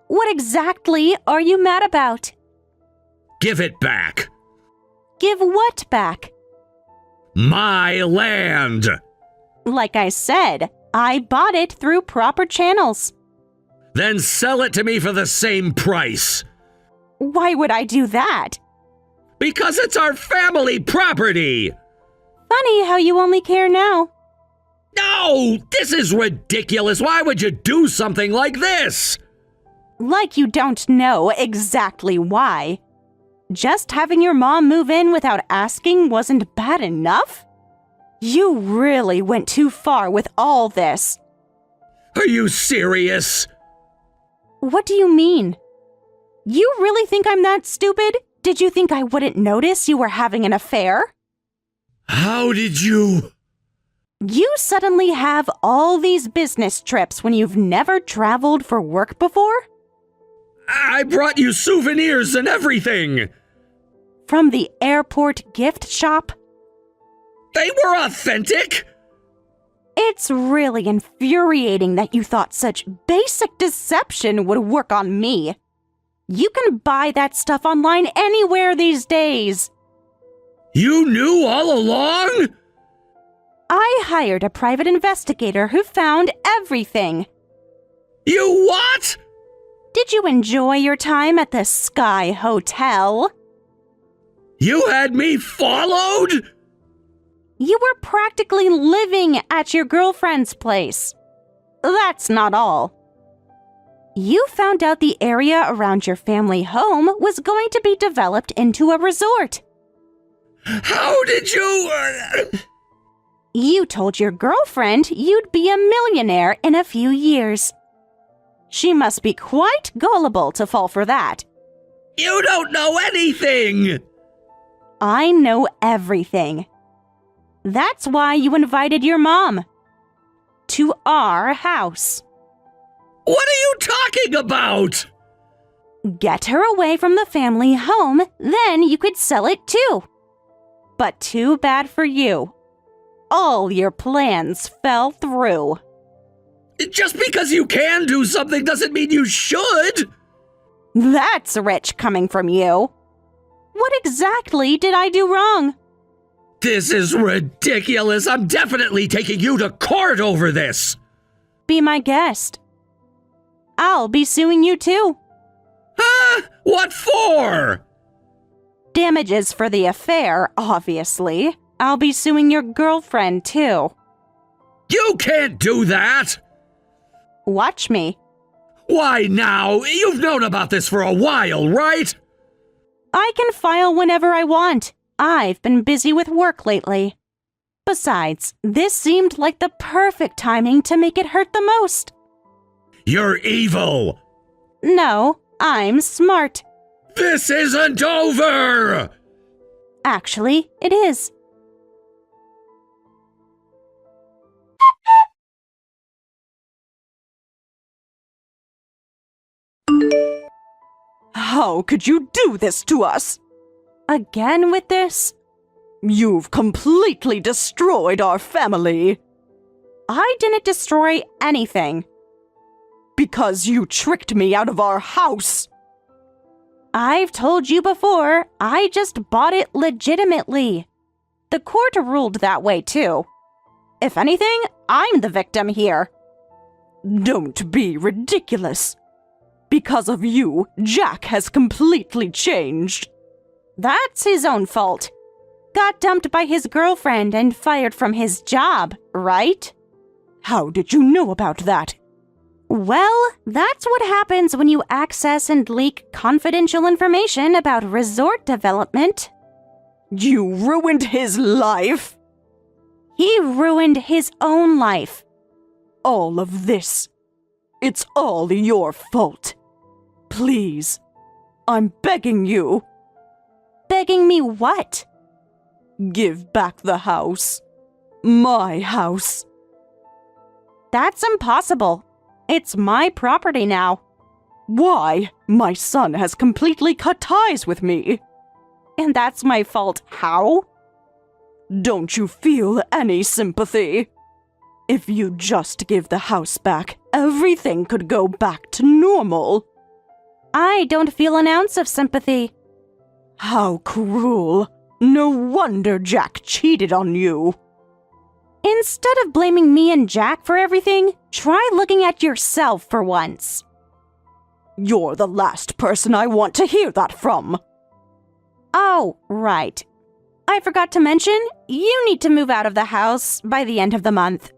S3: What exactly are you mad about?
S2: Give it back!
S3: Give what back?
S2: My land!
S3: Like I said, I bought it through proper channels.
S2: Then sell it to me for the same price!
S3: Why would I do that?
S2: Because it's our family property!
S3: Funny how you only care now.
S2: No! This is ridiculous! Why would you do something like this?
S3: Like you don't know exactly why. Just having your mom move in without asking wasn't bad enough? You really went too far with all this.
S2: Are you serious?
S3: What do you mean? You really think I'm that stupid? Did you think I wouldn't notice you were having an affair?
S2: How did you...
S3: You suddenly have all these business trips when you've never traveled for work before?
S2: I brought you souvenirs and everything!
S3: From the airport gift shop?
S2: They were authentic!
S3: It's really infuriating that you thought such basic deception would work on me. You can buy that stuff online anywhere these days.
S2: You knew all along?
S3: I hired a private investigator who found everything.
S2: You what?
S3: Did you enjoy your time at the Sky Hotel?
S2: You had me followed?
S3: You were practically living at your girlfriend's place. That's not all. You found out the area around your family home was going to be developed into a resort.
S2: How did you...
S3: You told your girlfriend you'd be a millionaire in a few years. She must be quite gullible to fall for that.
S2: You don't know anything!
S3: I know everything. That's why you invited your mom to our house.
S2: What are you talking about?
S3: Get her away from the family home, then you could sell it too. But too bad for you. All your plans fell through.
S2: Just because you can do something doesn't mean you should!
S3: That's rich coming from you. What exactly did I do wrong?
S2: This is ridiculous! I'm definitely taking you to court over this!
S3: Be my guest. I'll be suing you too.
S2: Huh? What for?
S3: Damages for the affair, obviously. I'll be suing your girlfriend too.
S2: You can't do that!
S3: Watch me.
S2: Why now? You've known about this for a while, right?
S3: I can file whenever I want. I've been busy with work lately. Besides, this seemed like the perfect timing to make it hurt the most.
S2: You're evil!
S3: No, I'm smart.
S2: This isn't over!
S3: Actually, it is.
S1: How could you do this to us?
S3: Again with this?
S1: You've completely destroyed our family.
S3: I didn't destroy anything.
S1: Because you tricked me out of our house.
S3: I've told you before, I just bought it legitimately. The court ruled that way too. If anything, I'm the victim here.
S1: Don't be ridiculous. Because of you, Jack has completely changed.
S3: That's his own fault. Got dumped by his girlfriend and fired from his job, right?
S1: How did you know about that?
S3: Well, that's what happens when you access and leak confidential information about resort development.
S1: You ruined his life.
S3: He ruined his own life.
S1: All of this. It's all your fault. Please, I'm begging you.
S3: Begging me what?
S1: Give back the house. My house.
S3: That's impossible. It's my property now.
S1: Why? My son has completely cut ties with me.
S3: And that's my fault. How?
S1: Don't you feel any sympathy? If you just give the house back, everything could go back to normal.
S3: I don't feel an ounce of sympathy.
S1: How cruel. No wonder Jack cheated on you.
S3: Instead of blaming me and Jack for everything, try looking at yourself for once.
S1: You're the last person I want to hear that from.
S3: Oh, right. I forgot to mention, you need to move out of the house by the end of the month.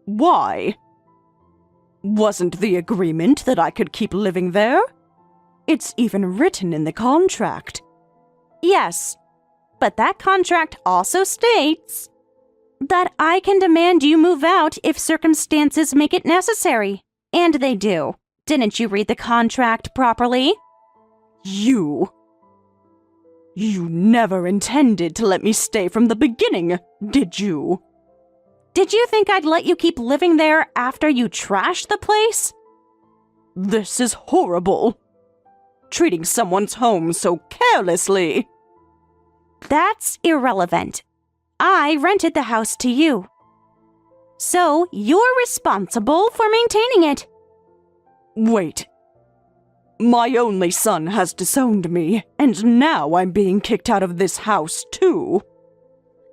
S1: Why? Wasn't the agreement that I could keep living there? It's even written in the contract.
S3: Yes, but that contract also states that I can demand you move out if circumstances make it necessary. And they do. Didn't you read the contract properly?
S1: You never intended to let me stay from the beginning, did you?
S3: Did you think I'd let you keep living there after you trashed the place?
S1: This is horrible. Treating someone's home so carelessly.
S3: That's irrelevant. I rented the house to you. So you're responsible for maintaining it.
S1: Wait. My only son has disowned me, and now I'm being kicked out of this house too.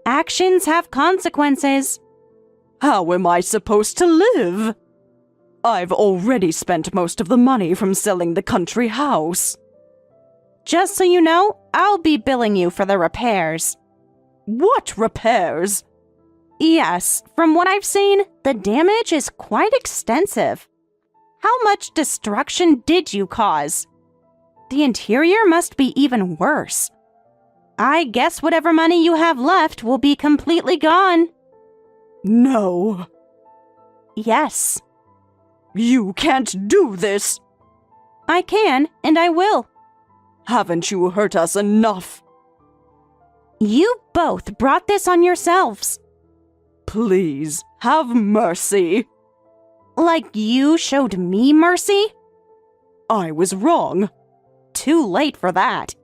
S3: Actions have consequences.
S1: How am I supposed to live? I've already spent most of the money from selling the country house.
S3: Just so you know, I'll be billing you for the repairs.
S1: What repairs?
S3: Yes, from what I've seen, the damage is quite extensive. How much destruction did you cause? The interior must be even worse. I guess whatever money you have left will be completely gone.
S1: No.
S3: Yes.
S1: You can't do this.
S3: I can, and I will.
S1: Haven't you hurt us enough?
S3: You both brought this on yourselves.
S1: Please, have mercy.
S3: Like you showed me mercy?
S1: I was wrong.
S3: Too late for that.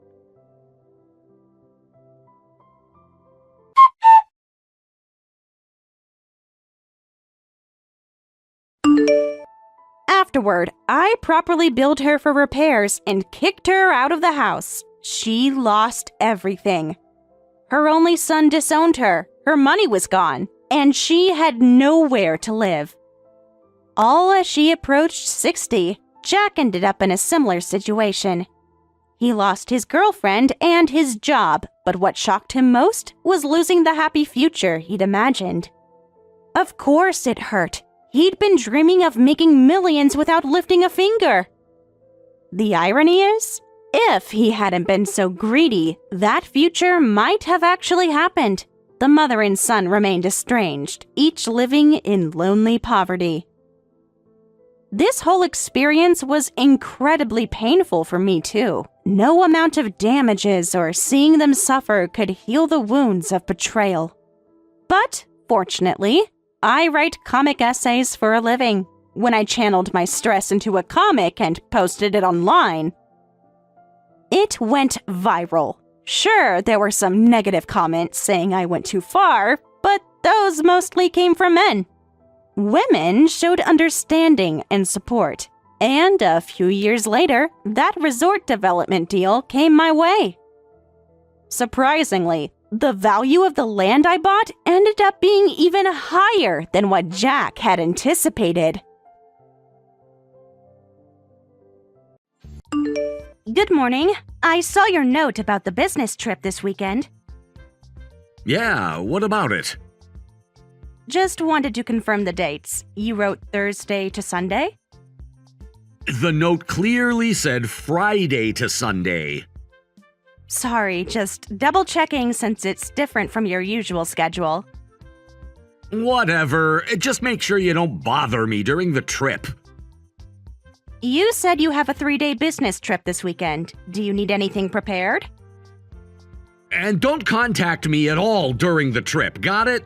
S3: Afterward, I properly billed her for repairs and kicked her out of the house. She lost everything. Her only son disowned her, her money was gone, and she had nowhere to live. All as she approached 60, Jack ended up in a similar situation. He lost his girlfriend and his job, but what shocked him most was losing the happy future he'd imagined. Of course it hurt. He'd been dreaming of making millions without lifting a finger. The irony is, if he hadn't been so greedy, that future might have actually happened. The mother and son remained estranged, each living in lonely poverty. This whole experience was incredibly painful for me too. No amount of damages or seeing them suffer could heal the wounds of betrayal. But, fortunately, I write comic essays for a living. When I channeled my stress into a comic and posted it online, it went viral. Sure, there were some negative comments saying I went too far, but those mostly came from men. Women showed understanding and support, and a few years later, that resort development deal came my way. Surprisingly, the value of the land I bought ended up being even higher than what Jack had anticipated. Good morning. I saw your note about the business trip this weekend.
S2: Yeah, what about it?
S3: Just wanted to confirm the dates. You wrote Thursday to Sunday?
S2: The note clearly said Friday to Sunday.
S3: Sorry, just double-checking since it's different from your usual schedule.
S2: Whatever, just make sure you don't bother me during the trip.
S3: You said you have a 3-day business trip this weekend. Do you need anything prepared?
S2: And don't contact me at all during the trip, got it?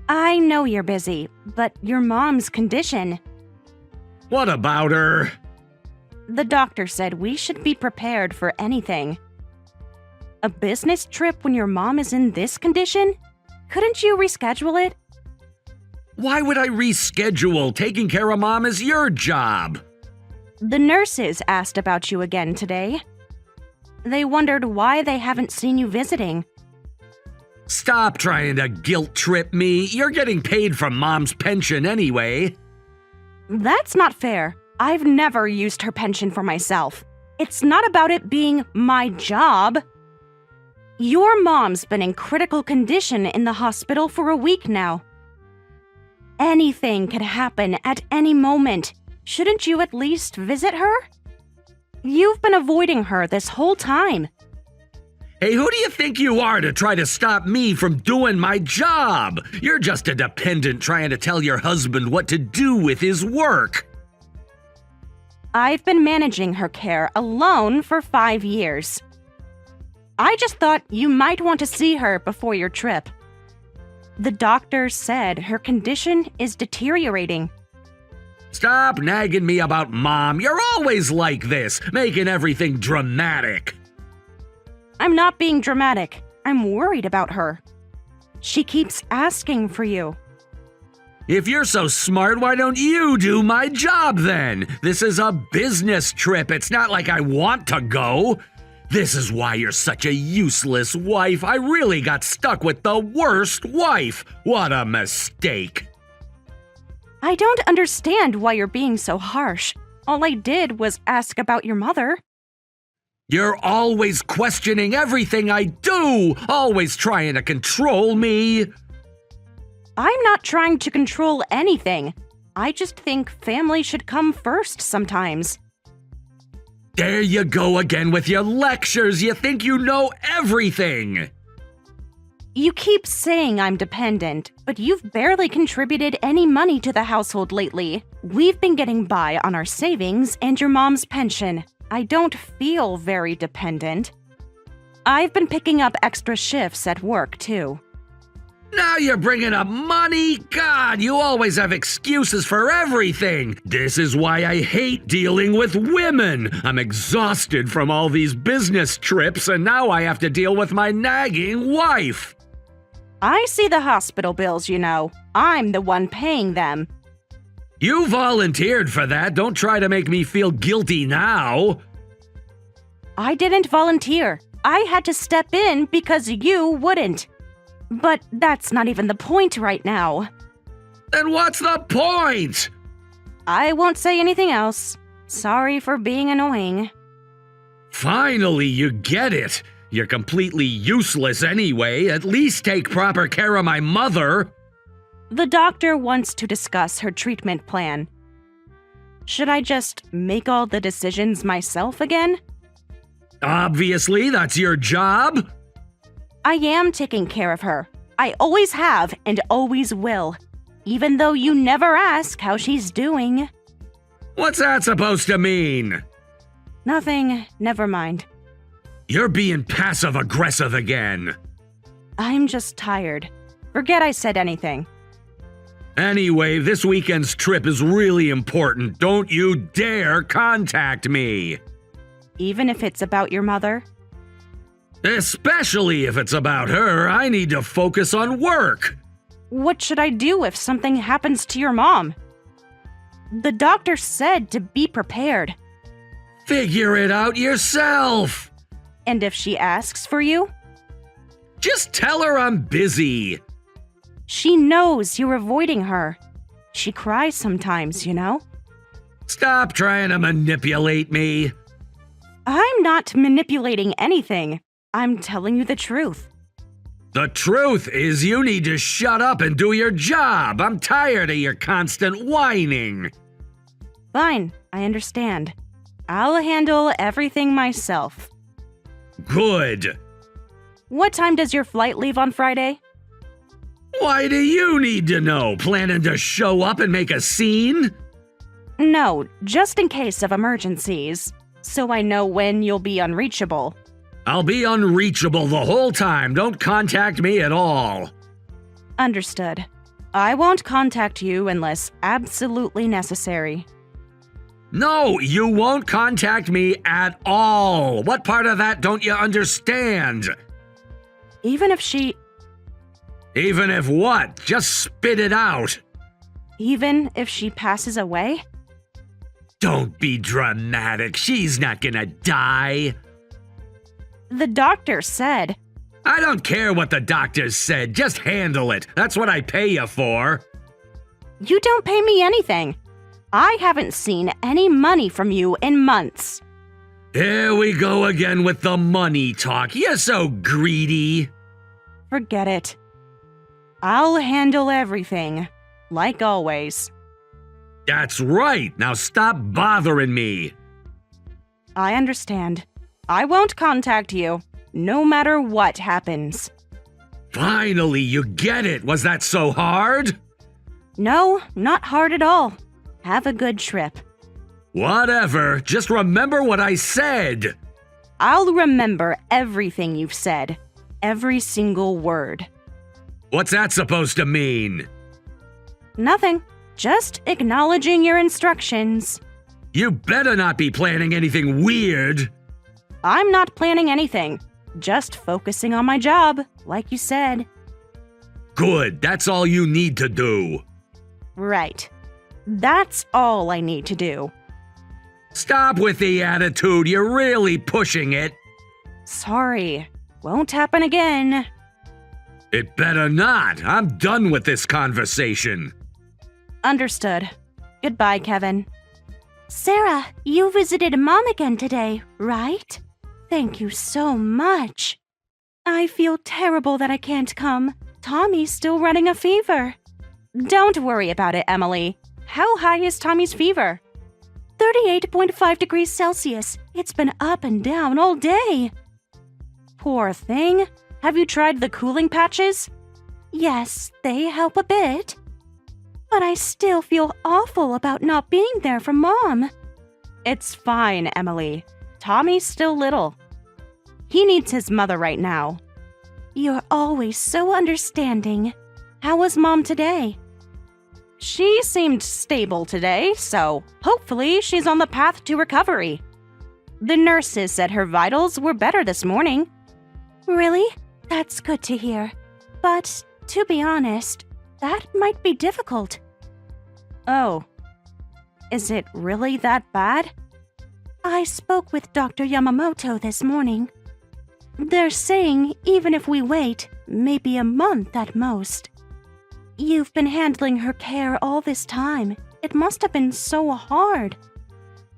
S3: I know you're busy, but your mom's condition.
S2: What about her?
S3: The doctor said we should be prepared for anything. A business trip when your mom is in this condition? Couldn't you reschedule it?
S2: Why would I reschedule? Taking care of Mom is your job.
S3: The nurses asked about you again today. They wondered why they haven't seen you visiting.
S2: Stop trying to guilt trip me. You're getting paid from Mom's pension anyway.
S3: That's not fair. I've never used her pension for myself. It's not about it being my job. Your mom's been in critical condition in the hospital for a week now. Anything could happen at any moment. Shouldn't you at least visit her? You've been avoiding her this whole time.
S2: Hey, who do you think you are to try to stop me from doing my job? You're just a dependent trying to tell your husband what to do with his work.
S3: I've been managing her care alone for 5 years. I just thought you might want to see her before your trip. The doctor said her condition is deteriorating.
S2: Stop nagging me about Mom. You're always like this, making everything dramatic.
S3: I'm not being dramatic. I'm worried about her. She keeps asking for you.
S2: If you're so smart, why don't you do my job then? This is a business trip. It's not like I want to go. This is why you're such a useless wife. I really got stuck with the worst wife. What a mistake.
S3: I don't understand why you're being so harsh. All I did was ask about your mother.
S2: You're always questioning everything I do, always trying to control me.
S3: I'm not trying to control anything. I just think family should come first sometimes.
S2: There you go again with your lectures. You think you know everything.
S3: You keep saying I'm dependent, but you've barely contributed any money to the household lately. We've been getting by on our savings and your mom's pension. I don't feel very dependent. I've been picking up extra shifts at work, too.
S2: Now you're bringing up money? God, you always have excuses for everything. This is why I hate dealing with women. I'm exhausted from all these business trips, and now I have to deal with my nagging wife.
S3: I see the hospital bills, you know. I'm the one paying them.
S2: You volunteered for that. Don't try to make me feel guilty now.
S3: I didn't volunteer. I had to step in because you wouldn't. But that's not even the point right now.
S2: Then what's the point?
S3: I won't say anything else. Sorry for being annoying.
S2: Finally, you get it. You're completely useless anyway. At least take proper care of my mother.
S3: The doctor wants to discuss her treatment plan. Should I just make all the decisions myself again?
S2: Obviously, that's your job.
S3: I am taking care of her. I always have and always will. Even though you never ask how she's doing.
S2: What's that supposed to mean?
S3: Nothing. Never mind.
S2: You're being passive-aggressive again.
S3: I'm just tired. Forget I said anything.
S2: Anyway, this weekend's trip is really important. Don't you dare contact me.
S3: Even if it's about your mother?
S2: Especially if it's about her, I need to focus on work.
S3: What should I do if something happens to your mom? The doctor said to be prepared.
S2: Figure it out yourself.
S3: And if she asks for you?
S2: Just tell her I'm busy.
S3: She knows you're avoiding her. She cries sometimes, you know?
S2: Stop trying to manipulate me.
S3: I'm not manipulating anything. I'm telling you the truth.
S2: The truth is you need to shut up and do your job. I'm tired of your constant whining.
S3: Fine, I understand. I'll handle everything myself.
S2: Good.
S3: What time does your flight leave on Friday?
S2: Why do you need to know? Planning to show up and make a scene?
S3: No, just in case of emergencies. So I know when you'll be unreachable.
S2: I'll be unreachable the whole time. Don't contact me at all.
S3: Understood. I won't contact you unless absolutely necessary.
S2: No, you won't contact me at all. What part of that don't you understand?
S3: Even if she.
S2: Even if what? Just spit it out.
S3: Even if she passes away?
S2: Don't be dramatic. She's not gonna die.
S3: The doctor said.
S2: I don't care what the doctors said. Just handle it. That's what I pay you for.
S3: You don't pay me anything. I haven't seen any money from you in months.
S2: Here we go again with the money talk. You're so greedy.
S3: Forget it. I'll handle everything, like always.
S2: That's right. Now stop bothering me.
S3: I understand. I won't contact you, no matter what happens.
S2: Finally, you get it. Was that so hard?
S3: No, not hard at all. Have a good trip.
S2: Whatever. Just remember what I said.
S3: I'll remember everything you've said. Every single word.
S2: What's that supposed to mean?
S3: Nothing. Just acknowledging your instructions.
S2: You better not be planning anything weird.
S3: I'm not planning anything. Just focusing on my job, like you said.
S2: Good. That's all you need to do.
S3: Right. That's all I need to do.
S2: Stop with the attitude. You're really pushing it.
S3: Sorry. Won't happen again.
S2: It better not. I'm done with this conversation.
S3: Understood. Goodbye, Kevin. Sarah, you visited Mom again today, right? Thank you so much. I feel terrible that I can't come. Tommy's still running a fever. Don't worry about it, Emily. How high is Tommy's fever? 38.5 degrees Celsius. It's been up and down all day. Poor thing. Have you tried the cooling patches? Yes, they help a bit. But I still feel awful about not being there for Mom. It's fine, Emily. Tommy's still little. He needs his mother right now. You're always so understanding. How was Mom today? She seemed stable today, so hopefully she's on the path to recovery. The nurses said her vitals were better this morning. Really? That's good to hear. But, to be honest, that might be difficult. Oh. Is it really that bad? I spoke with Dr. Yamamoto this morning. They're saying even if we wait, maybe a month at most. You've been handling her care all this time. It must have been so hard.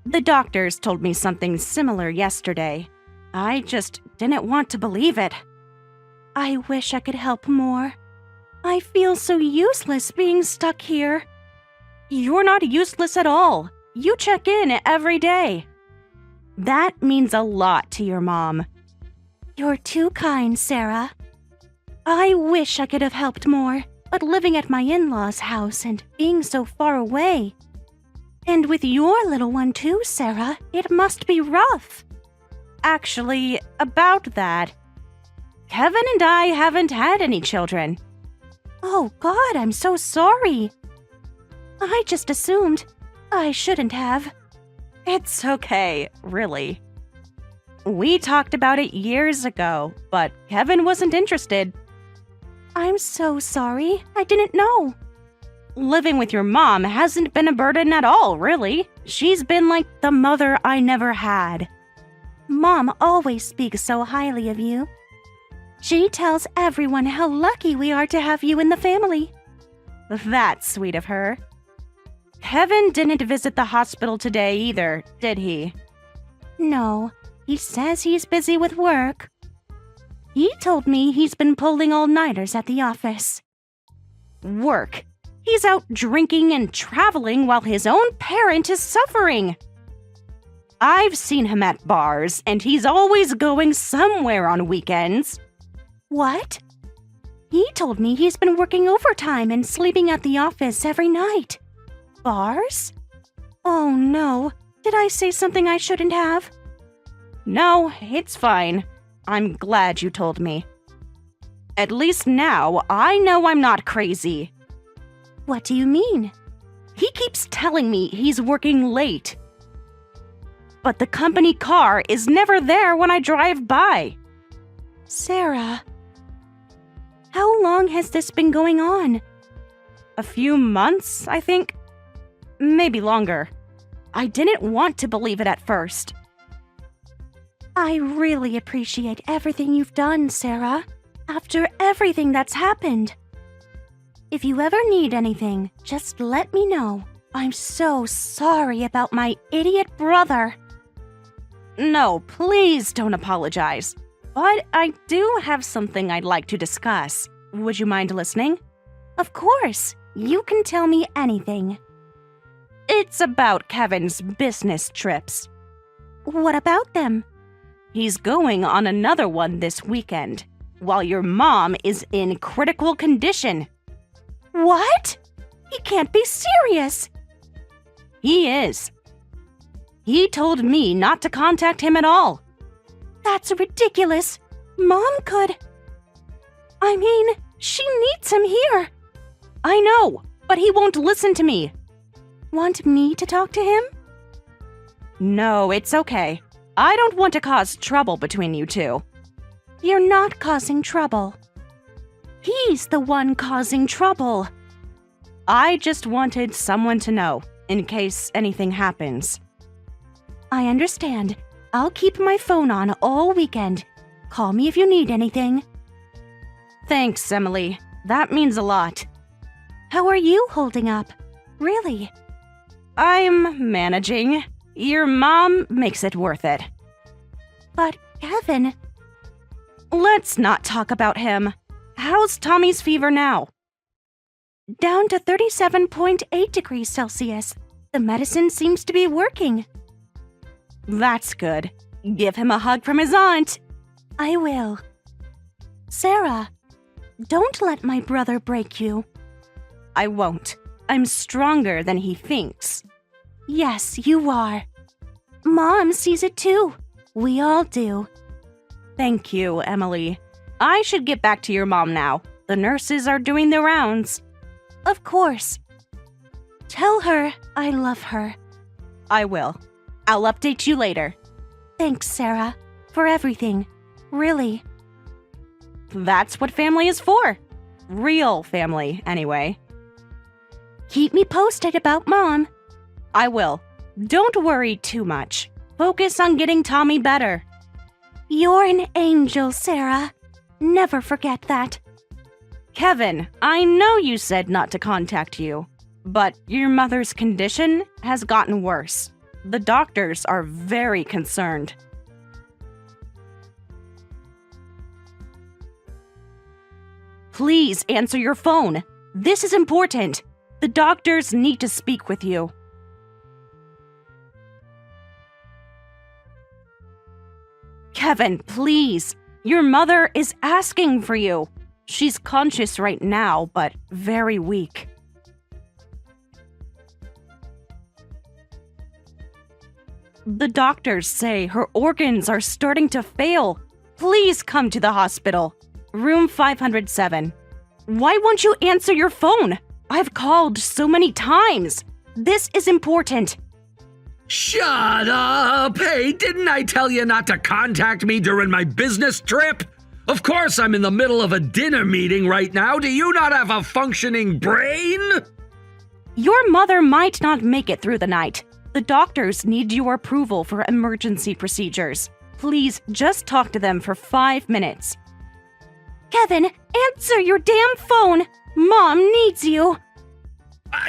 S3: The doctors told me something similar yesterday. I just didn't want to believe it. I wish I could help more. I feel so useless being stuck here. You're not useless at all. You check in every day. That means a lot to your mom. You're too kind, Sarah. I wish I could have helped more, but living at my in-laws' house and being so far away. And with your little one too, Sarah, it must be rough. Actually, about that, Kevin and I haven't had any children. Oh God, I'm so sorry. I just assumed. I shouldn't have. It's okay, really. We talked about it years ago, but Kevin wasn't interested. I'm so sorry. I didn't know. Living with your mom hasn't been a burden at all, really. She's been like the mother I never had. Mom always speaks so highly of you. She tells everyone how lucky we are to have you in the family. That's sweet of her. Kevin didn't visit the hospital today either, did he? No, he says he's busy with work. He told me he's been pulling all-nighters at the office. Work? He's out drinking and traveling while his own parent is suffering. I've seen him at bars, and he's always going somewhere on weekends. What? He told me he's been working overtime and sleeping at the office every night. Bars? Oh no, did I say something I shouldn't have? No, it's fine. I'm glad you told me. At least now I know I'm not crazy. What do you mean? He keeps telling me he's working late.
S1: but the company car is never there when I drive by.
S3: Sarah, how long has this been going on?
S1: A few months, I think. Maybe longer. I didn't want to believe it at first.
S3: I really appreciate everything you've done, Sarah, after everything that's happened. If you ever need anything, just let me know. I'm so sorry about my idiot brother.
S1: No, please don't apologize. But I do have something I'd like to discuss. Would you mind listening?
S3: Of course, you can tell me anything.
S1: It's about Kevin's business trips.
S3: What about them?
S1: He's going on another one this weekend, while your mom is in critical condition.
S3: What? He can't be serious.
S1: He is. He told me not to contact him at all.
S3: That's ridiculous. Mom could... I mean, she needs him here.
S1: I know, but he won't listen to me.
S3: Want me to talk to him?
S1: No, it's okay. I don't want to cause trouble between you two.
S3: You're not causing trouble. He's the one causing trouble.
S1: I just wanted someone to know, in case anything happens.
S3: I understand. I'll keep my phone on all weekend. Call me if you need anything.
S1: Thanks, Emily. That means a lot.
S3: How are you holding up? Really?
S1: I'm managing. Your mom makes it worth it.
S3: But, Kevin...
S1: Let's not talk about him. How's Tommy's fever now?
S3: Down to 37.8 degrees Celsius. The medicine seems to be working.
S1: That's good. Give him a hug from his aunt.
S3: I will. Sarah, don't let my brother break you.
S1: I won't. I'm stronger than he thinks.
S3: Yes, you are. Mom sees it too. We all do.
S1: Thank you, Emily. I should get back to your mom now. The nurses are doing their rounds.
S3: Of course. Tell her I love her.
S1: I will. I'll update you later.
S3: Thanks, Sarah, for everything. Really.
S1: That's what family is for. Real family, anyway.
S3: Keep me posted about Mom.
S1: I will. Don't worry too much. Focus on getting Tommy better.
S3: You're an angel, Sarah. Never forget that.
S1: Kevin, I know you said not to contact you, but your mother's condition has gotten worse. The doctors are very concerned. Please answer your phone. This is important. The doctors need to speak with you. Kevin, please. Your mother is asking for you. She's conscious right now, but very weak. The doctors say her organs are starting to fail. Please come to the hospital. Room 507. Why won't you answer your phone? I've called so many times. This is important.
S2: Shut up! Hey, didn't I tell you not to contact me during my business trip? Of course I'm in the middle of a dinner meeting right now. Do you not have a functioning brain?
S1: Your mother might not make it through the night. The doctors need your approval for emergency procedures. Please just talk to them for 5 minutes.
S3: Kevin, answer your damn phone! Mom needs you!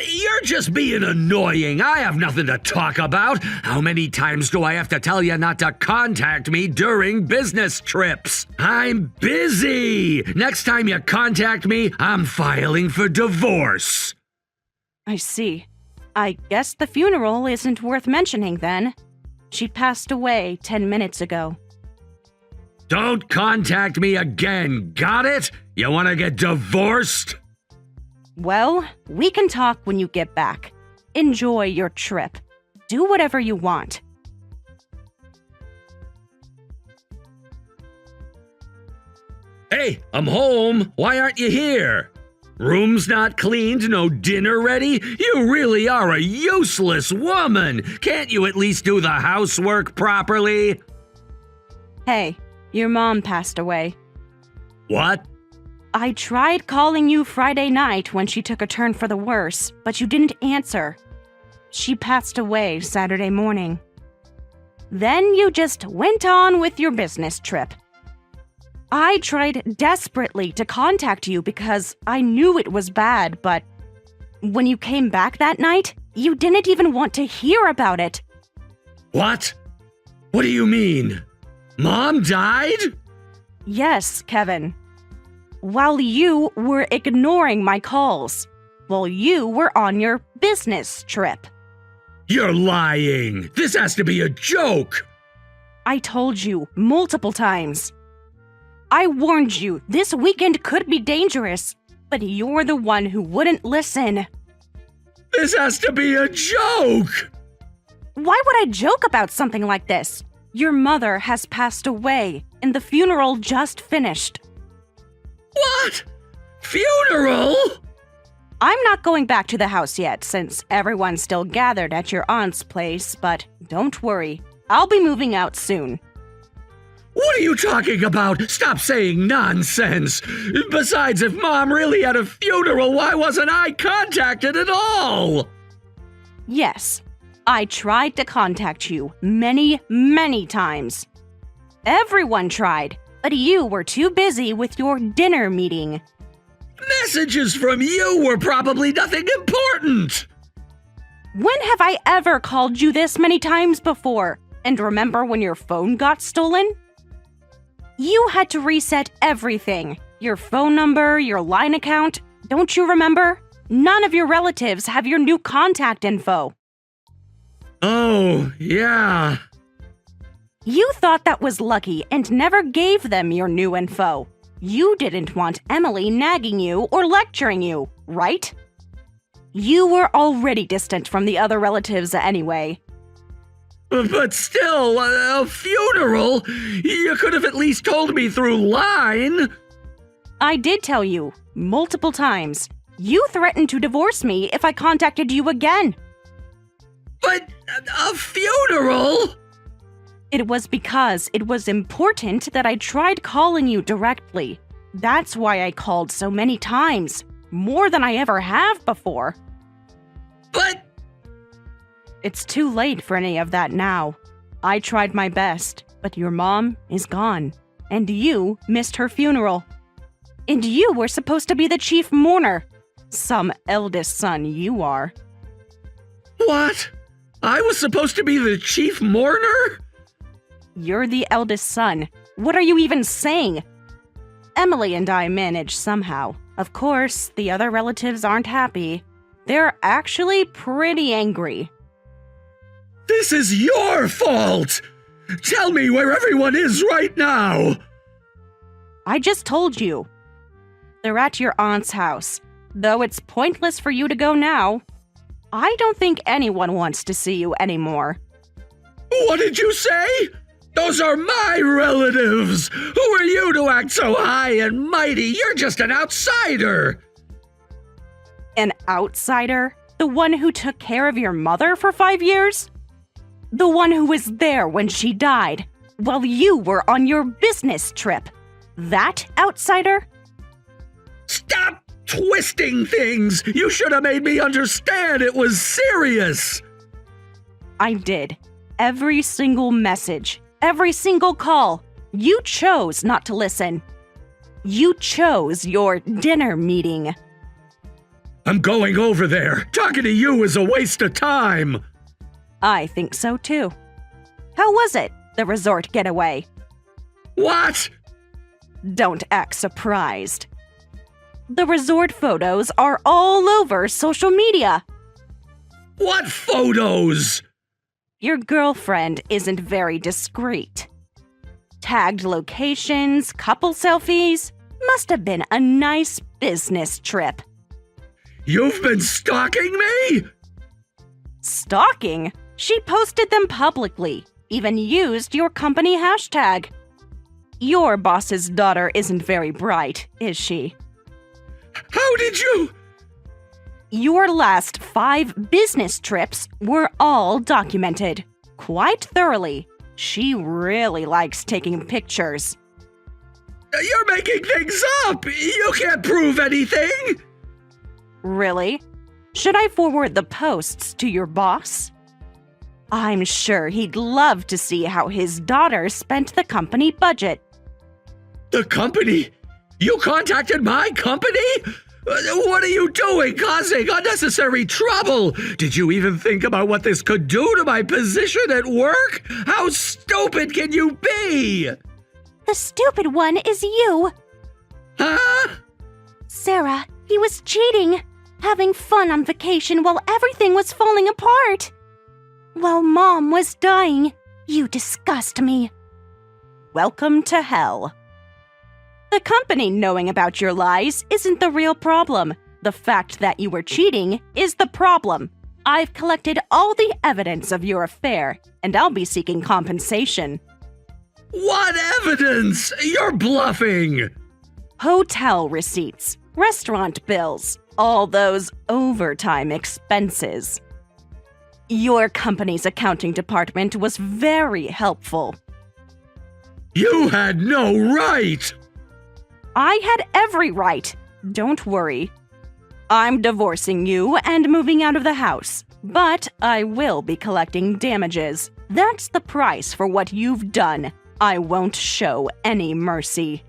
S2: You're just being annoying. I have nothing to talk about. How many times do I have to tell you not to contact me during business trips? I'm busy. Next time you contact me, I'm filing for divorce.
S1: I see. I guess the funeral isn't worth mentioning then. She passed away 10 minutes ago.
S2: Don't contact me again, got it? You want to get divorced?
S1: Well, we can talk when you get back. Enjoy your trip. Do whatever you want.
S2: Hey, I'm home. Why aren't you here? Room's not cleaned, no dinner ready? You really are a useless woman! Can't you at least do the housework properly?
S3: Hey, your mom passed away.
S2: What?
S3: I tried calling you Friday night when she took a turn for the worse, but you didn't answer. She passed away Saturday morning. Then you just went on with your business trip. I tried desperately to contact you because I knew it was bad, but when you came back that night, you didn't even want to hear about it.
S2: What? What do you mean? Mom died?
S3: Yes, Kevin. While you were ignoring my calls, while you were on your business trip.
S2: You're lying! This has to be a joke!
S3: I told you multiple times. I warned you this weekend could be dangerous, but you're the one who wouldn't listen.
S2: This has to be a joke!
S3: Why would I joke about something like this? Your mother has passed away, and the funeral just finished.
S2: What? Funeral?
S3: I'm not going back to the house yet, since everyone's still gathered at your aunt's place, but don't worry, I'll be moving out soon.
S2: What are you talking about? Stop saying nonsense! Besides, if Mom really had a funeral, why wasn't I contacted at all?
S3: Yes, I tried to contact you many, many times. Everyone tried, but you were too busy with your dinner meeting.
S2: Messages from you were probably nothing important!
S3: When have I ever called you this many times before? And remember when your phone got stolen? You had to reset everything. Your phone number, your line account. Don't you remember? None of your relatives have your new contact info.
S2: Oh, yeah.
S3: You thought that was lucky and never gave them your new info. You didn't want Emily nagging you or lecturing you, right? You were already distant from the other relatives anyway.
S2: But still, a funeral? You could have at least told me through line.
S3: I did tell you, multiple times. You threatened to divorce me if I contacted you again.
S2: But a funeral?
S3: It was because it was important that I tried calling you directly. That's why I called so many times. More than I ever have before.
S2: But...
S3: It's too late for any of that now. I tried my best, but your mom is gone. And you missed her funeral. And you were supposed to be the chief mourner. Some eldest son you are.
S2: What? I was supposed to be the chief mourner?
S3: You're the eldest son. What are you even saying? Emily and I manage somehow. Of course, the other relatives aren't happy. They're actually pretty angry.
S2: This is your fault! Tell me where everyone is right now!
S3: I just told you. They're at your aunt's house. Though it's pointless for you to go now. I don't think anyone wants to see you anymore.
S2: What did you say? Those are my relatives! Who are you to act so high and mighty? You're just an outsider!
S3: An outsider? The one who took care of your mother for 5 years? The one who was there when she died, while you were on your business trip? That outsider?
S2: Stop twisting things! You should have made me understand it was serious!
S3: I did. Every single message, every single call. You chose not to listen. You chose your dinner meeting.
S2: I'm going over there. Talking to you is a waste of time.
S3: I think so too. How was it, the resort getaway?
S2: What?
S3: Don't act surprised. The resort photos are all over social media.
S2: What photos?
S3: Your girlfriend isn't very discreet. Tagged locations, couple selfies. Must have been a nice business trip.
S2: You've been stalking me?
S3: Stalking? She posted them publicly, even used your company hashtag. Your boss's daughter isn't very bright, is she?
S2: How did you?
S3: Your last 5 business trips were all documented. Quite thoroughly. She really likes taking pictures.
S2: You're making things up! You can't prove anything!
S3: Really? Should I forward the posts to your boss? I'm sure he'd love to see how his daughter spent the company budget.
S2: The company? You contacted my company? What are you doing, causing unnecessary trouble? Did you even think about what this could do to my position at work? How stupid can you be?
S3: The stupid one is you.
S2: Huh?
S3: Sarah, he was cheating, having fun on vacation while everything was falling apart. While Mom was dying, you disgust me. Welcome to hell. The company knowing about your lies isn't the real problem. The fact that you were cheating is the problem. I've collected all the evidence of your affair, and I'll be seeking compensation.
S2: What evidence? You're bluffing!
S3: Hotel receipts, restaurant bills, all those overtime expenses. Your company's accounting department was very helpful.
S2: You had no right!
S3: I had every right. Don't worry. I'm divorcing you and moving out of the house, but I will be collecting damages. That's the price for what you've done. I won't show any mercy.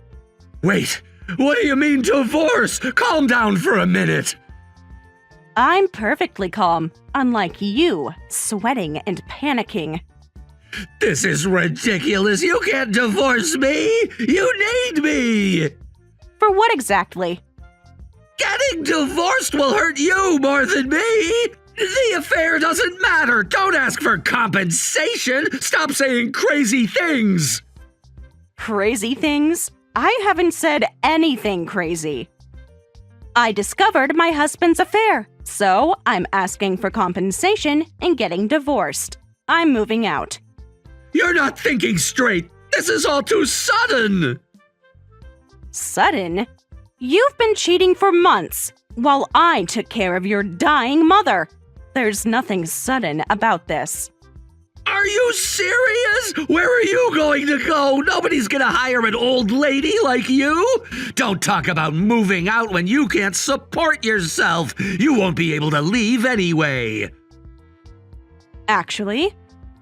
S2: Wait, what do you mean divorce? Calm down for a minute.
S3: I'm perfectly calm, unlike you, sweating and panicking.
S2: This is ridiculous. You can't divorce me. You need me.
S3: For what exactly?
S2: Getting divorced will hurt you more than me. The affair doesn't matter. Don't ask for compensation. Stop saying crazy things.
S3: Crazy things? I haven't said anything crazy. I discovered my husband's affair, so I'm asking for compensation and getting divorced. I'm moving out.
S2: You're not thinking straight. This is all too sudden.
S3: Sudden? You've been cheating for months, while I took care of your dying mother. There's nothing sudden about this.
S2: Are you serious? Where are you going to go? Nobody's gonna hire an old lady like you. Don't talk about moving out when you can't support yourself. You won't be able to leave anyway.
S3: Actually,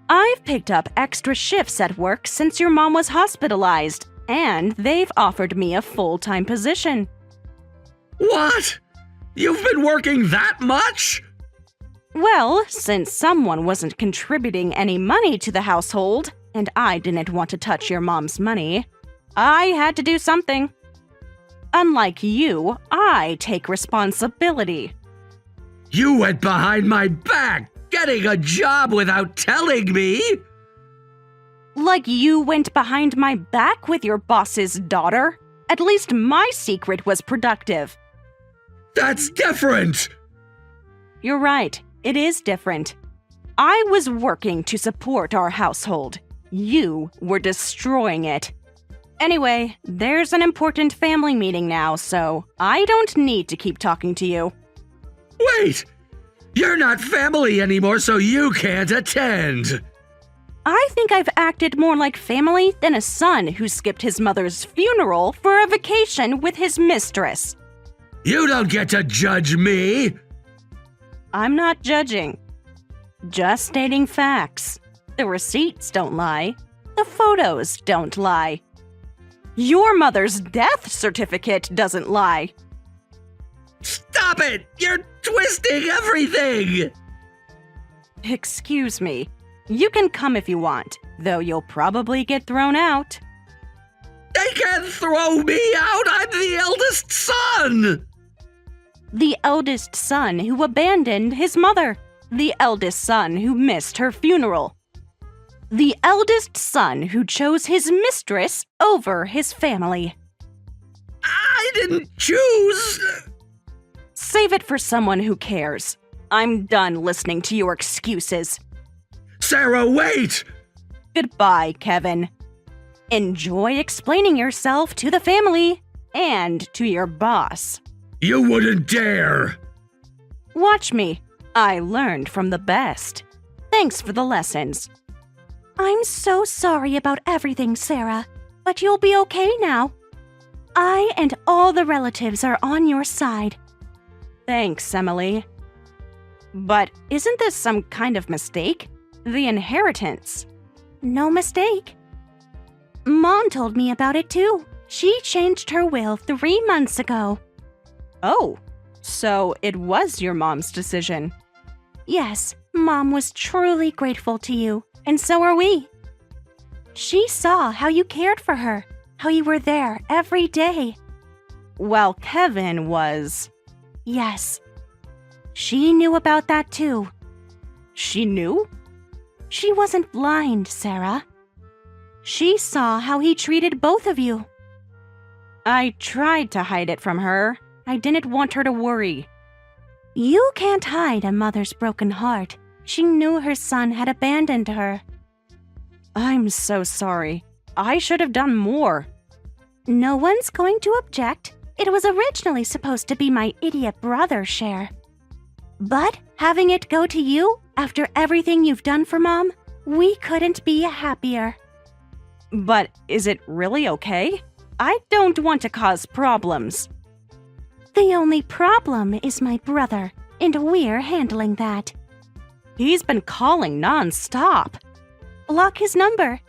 S3: I've picked up extra shifts at work since your mom was hospitalized, and they've offered me a full-time position.
S2: What? You've been working that much?
S3: Well, since someone wasn't contributing any money to the household, and I didn't want to touch your mom's money, I had to do something. Unlike you, I take responsibility.
S2: You went behind my back, getting a job without telling me.
S3: Like you went behind my back with your boss's daughter? At least my secret was productive.
S2: That's different.
S3: You're right. It is different. I was working to support our household. You were destroying it. Anyway, there's an important family meeting now, so I don't need to keep talking to you.
S2: Wait! You're not family anymore, so you can't attend.
S3: I think I've acted more like family than a son who skipped his mother's funeral for a vacation with his mistress.
S2: You don't get to judge me.
S3: I'm not judging. Just stating facts. The receipts don't lie. The photos don't lie. Your mother's death certificate doesn't lie.
S2: Stop it! You're twisting everything!
S3: Excuse me. You can come if you want, though you'll probably get thrown out.
S2: They can't throw me out! I'm the eldest son!
S3: The eldest son who abandoned his mother. The eldest son who missed her funeral. The eldest son who chose his mistress over his family.
S2: I didn't choose!
S3: Save it for someone who cares. I'm done listening to your excuses.
S2: Sarah, wait!
S3: Goodbye, Kevin. Enjoy explaining yourself to the family and to your boss.
S2: You wouldn't dare!
S1: Watch me. I learned from the best. Thanks for the lessons.
S3: I'm so sorry about everything, Sarah, but you'll be okay now. I and all the relatives are on your side.
S1: Thanks, Emily. But isn't this some kind of mistake? The inheritance.
S3: No mistake. Mom told me about it too. She changed her will 3 months ago.
S1: Oh, so it was your mom's decision.
S3: Yes, Mom was truly grateful to you, and so are we. She saw how you cared for her, how you were there every day.
S1: Well, Kevin was.
S3: Yes. She knew about that too.
S1: She knew?
S3: She wasn't blind, Sarah. She saw how he treated both of you.
S1: I tried to hide it from her. I didn't want her to worry.
S3: You can't hide a mother's broken heart. She knew her son had abandoned her.
S1: I'm so sorry. I should have done more.
S3: No one's going to object. It was originally supposed to be my idiot brother's share. But having it go to you, after everything you've done for Mom, we couldn't be happier.
S1: But is it really okay? I don't want to cause problems.
S3: The only problem is my brother, and we're handling that.
S1: He's been calling non-stop.
S3: Block his number.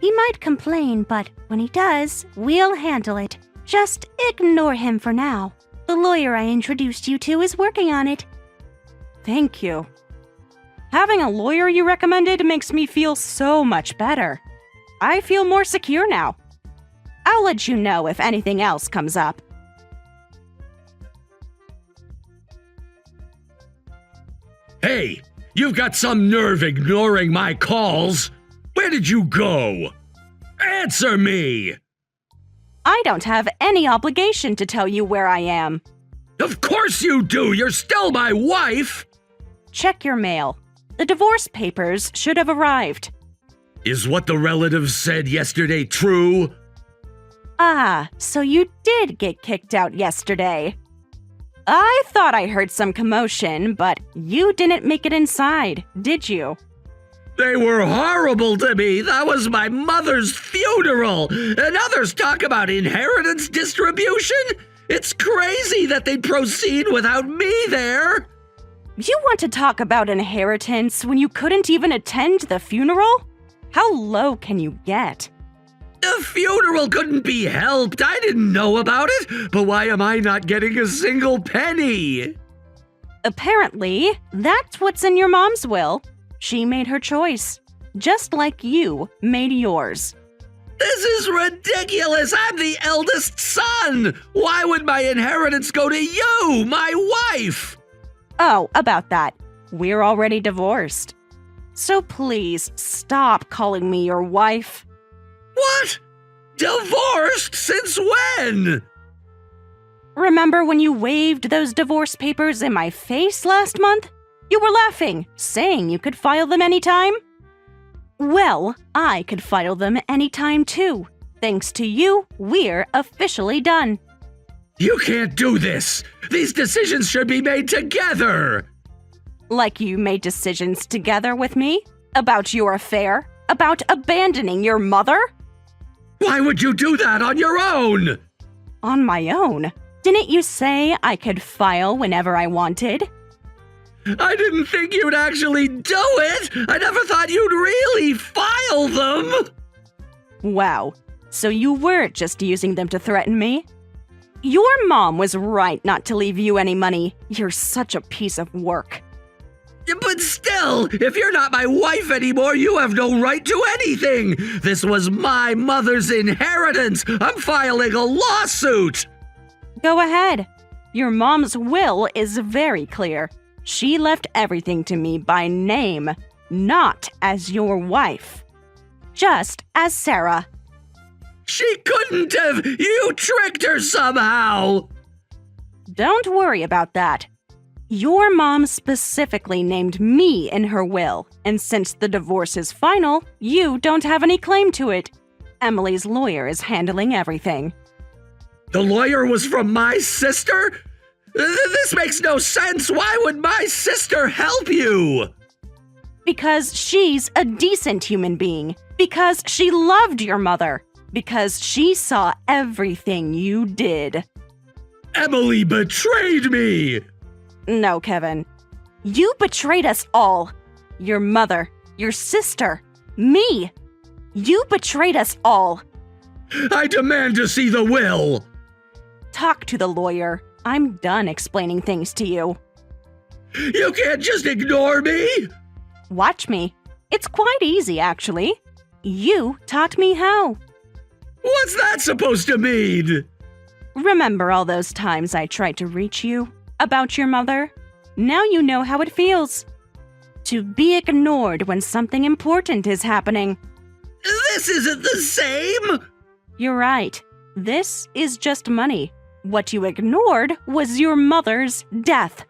S3: He might complain, but when he does, we'll handle it. Just ignore him for now. The lawyer I introduced you to is working on it.
S1: Thank you. Having a lawyer you recommended makes me feel so much better. I feel more secure now. I'll let you know if anything else comes up.
S2: Hey, you've got some nerve ignoring my calls. Where did you go? Answer me!
S1: I don't have any obligation to tell you where I am.
S2: Of course you do! You're still my wife!
S1: Check your mail. The divorce papers should have arrived.
S2: Is what the relatives said yesterday true?
S1: Ah, so you did get kicked out yesterday. I thought I heard some commotion, but you didn't make it inside, did you?
S2: They were horrible to me. That was my mother's funeral. And others talk about inheritance distribution. It's crazy that they'd proceed without me there.
S1: You want to talk about inheritance when you couldn't even attend the funeral? How low can you get?
S2: The funeral couldn't be helped. I didn't know about it. But why am I not getting a single penny?
S1: Apparently, that's what's in your mom's will. She made her choice, just like you made yours.
S2: This is ridiculous. I'm the eldest son. Why would my inheritance go to you, my wife?
S1: Oh, about that. We're already divorced. So please stop calling me your wife.
S2: What? Divorced? Since when?
S1: Remember when you waved those divorce papers in my face last month? You were laughing, saying you could file them anytime. Well, I could file them anytime too. Thanks to you, we're officially done.
S2: You can't do this. These decisions should be made together.
S1: Like you made decisions together with me? About your affair? About abandoning your mother?
S2: Why would you do that on your own?
S1: On my own? Didn't you say I could file whenever I wanted?
S2: I didn't think you'd actually do it. I never thought you'd really file them.
S1: Wow, so you were just using them to threaten me? Your mom was right not to leave you any money. You're such a piece of work.
S2: But still, if you're not my wife anymore, you have no right to anything. This was my mother's inheritance. I'm filing a lawsuit.
S1: Go ahead. Your mom's will is very clear. She left everything to me by name, not as your wife. Just as Sarah.
S2: She couldn't have! You tricked her somehow!
S1: Don't worry about that. Your mom specifically named me in her will, and since the divorce is final, you don't have any claim to it. Emily's lawyer is handling everything.
S2: The lawyer was from my sister? This makes no sense. Why would my sister help you?
S3: Because she's a decent human being. Because she loved your mother. Because she saw everything you did.
S2: Emily betrayed me!
S3: No, Kevin. You betrayed us all. Your mother, your sister, me. You betrayed us all.
S2: I demand to see the will!
S3: Talk to the lawyer. I'm done explaining things to you.
S2: You can't just ignore me!
S3: Watch me. It's quite easy, actually. You taught me how.
S2: What's that supposed to mean?
S3: Remember all those times I tried to reach you about your mother? Now you know how it feels. To be ignored when something important is happening.
S2: This isn't the same!
S3: You're right. This is just money. What you ignored was your mother's death.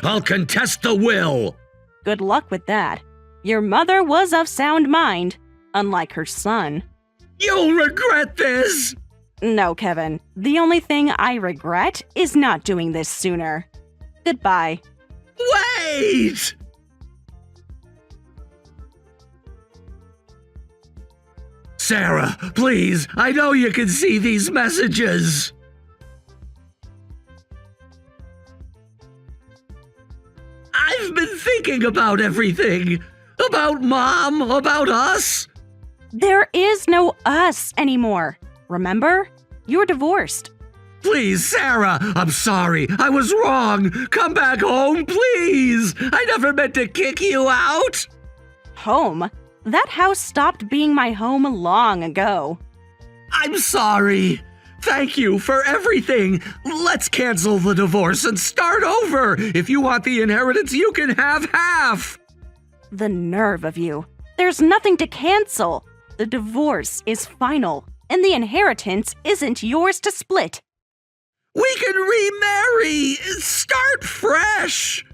S2: I'll contest the will!
S3: Good luck with that. Your mother was of sound mind, unlike her son.
S2: You'll regret this!
S3: No, Kevin. The only thing I regret is not doing this sooner. Goodbye.
S2: Wait! Sarah, please, I know you can see these messages. I've been thinking about everything. About Mom, about us.
S3: There is no us anymore. Remember? You're divorced.
S2: Please, Sarah, I'm sorry. I was wrong. Come back home, please. I never meant to kick you out.
S3: Home? That house stopped being my home long ago.
S2: I'm sorry. Thank you for everything. Let's cancel the divorce and start over. If you want the inheritance, you can have half.
S3: The nerve of you. There's nothing to cancel. The divorce is final, and the inheritance isn't yours to split.
S2: We can remarry. Start fresh.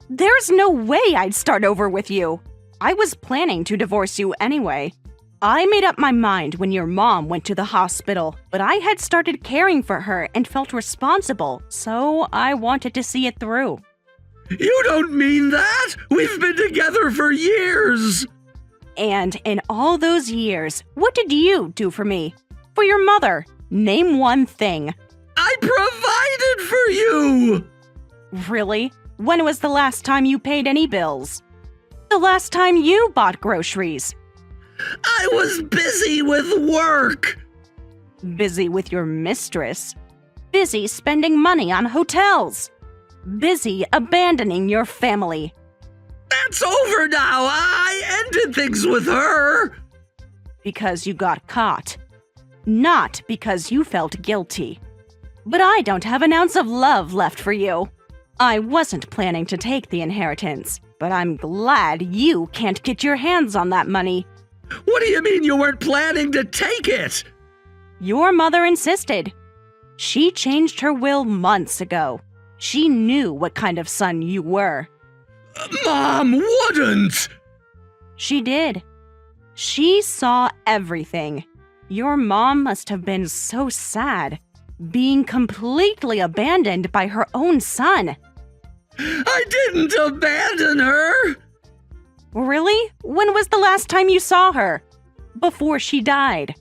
S3: There's no way I'd start over with you. I was planning to divorce you anyway. I made up my mind when your mom went to the hospital, but I had started caring for her and felt responsible, so I wanted to see it through.
S2: You don't mean that? We've been together for years.
S3: And in all those years, what did you do for me? For your mother? Name one thing.
S2: I provided for you.
S3: Really? When was the last time you paid any bills? The last time you bought groceries?
S2: I was busy with work.
S3: Busy with your mistress. Busy spending money on hotels. Busy abandoning your family.
S2: That's over now. I ended things with her.
S3: Because you got caught. Not because you felt guilty. But I don't have an ounce of love left for you. I wasn't planning to take the inheritance, but I'm glad you can't get your hands on that money.
S2: What do you mean you weren't planning to take it?
S3: Your mother insisted. She changed her will months ago. She knew what kind of son you were.
S2: Mom wouldn't!
S3: She did. She saw everything. Your mom must have been so sad, being completely abandoned by her own son.
S2: I didn't abandon her!
S3: Really? When was the last time you saw her? Before she died.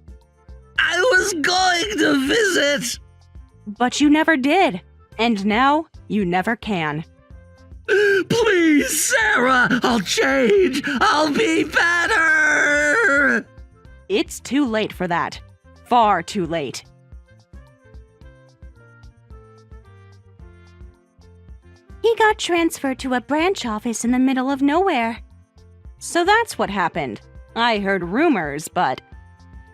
S2: I was going to visit!
S3: But you never did. And now, you never can.
S2: Please, Sarah, I'll change! I'll be better!
S3: It's too late for that. Far too late. He got transferred to a branch office in the middle of nowhere. So that's what happened. I heard rumors, but...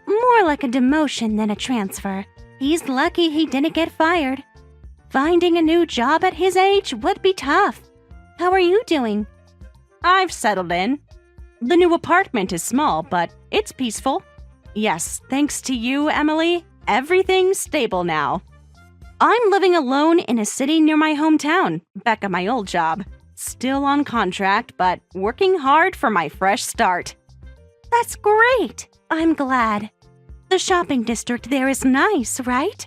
S3: More like a demotion than a transfer. He's lucky he didn't get fired. Finding a new job at his age would be tough. How are you doing? I've settled in. The new apartment is small, but it's peaceful. Yes, thanks to you, Emily, everything's stable now. I'm living alone in a city near my hometown, back at my old job. Still on contract, but working hard for my fresh start. That's great. I'm glad. The shopping district there is nice, right?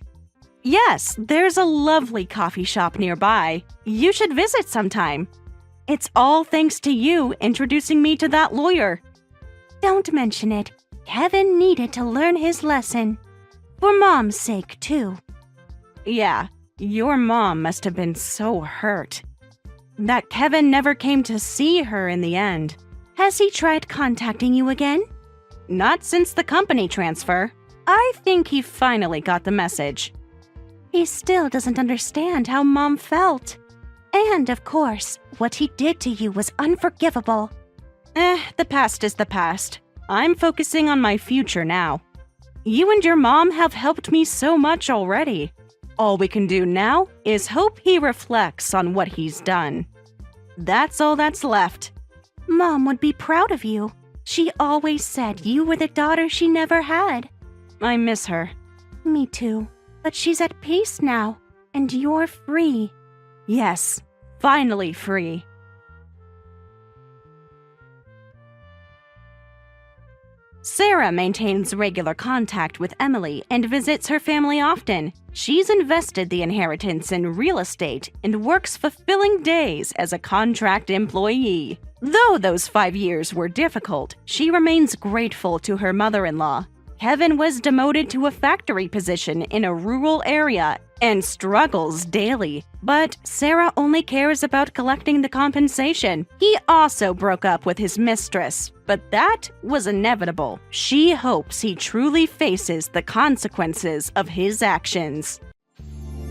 S1: Yes, there's a lovely coffee shop nearby. You should visit sometime. It's all thanks to you introducing me to that lawyer.
S3: Don't mention it. Kevin needed to learn his lesson. For Mom's sake, too.
S1: Yeah, your mom must have been so hurt. That Kevin never came to see her in the end.
S3: Has he tried contacting you again?
S1: Not since the company transfer. I think he finally got the message.
S3: He still doesn't understand how Mom felt. And, of course, what he did to you was unforgivable.
S1: The past is the past. I'm focusing on my future now. You and your mom have helped me so much already. All we can do now is hope he reflects on what he's done. That's all that's left.
S3: Mom would be proud of you. She always said you were the daughter she never had.
S1: I miss her.
S3: Me too. But she's at peace now, and you're free.
S1: Yes, finally free. Sarah maintains regular contact with Emily and visits her family often. She's invested the inheritance in real estate and works fulfilling days as a contract employee. Though those 5 years were difficult, she remains grateful to her mother-in-law. Kevin was demoted to a factory position in a rural area and struggles daily. But Sarah only cares about collecting the compensation. He also broke up with his mistress, but that was inevitable. She hopes he truly faces the consequences of his actions.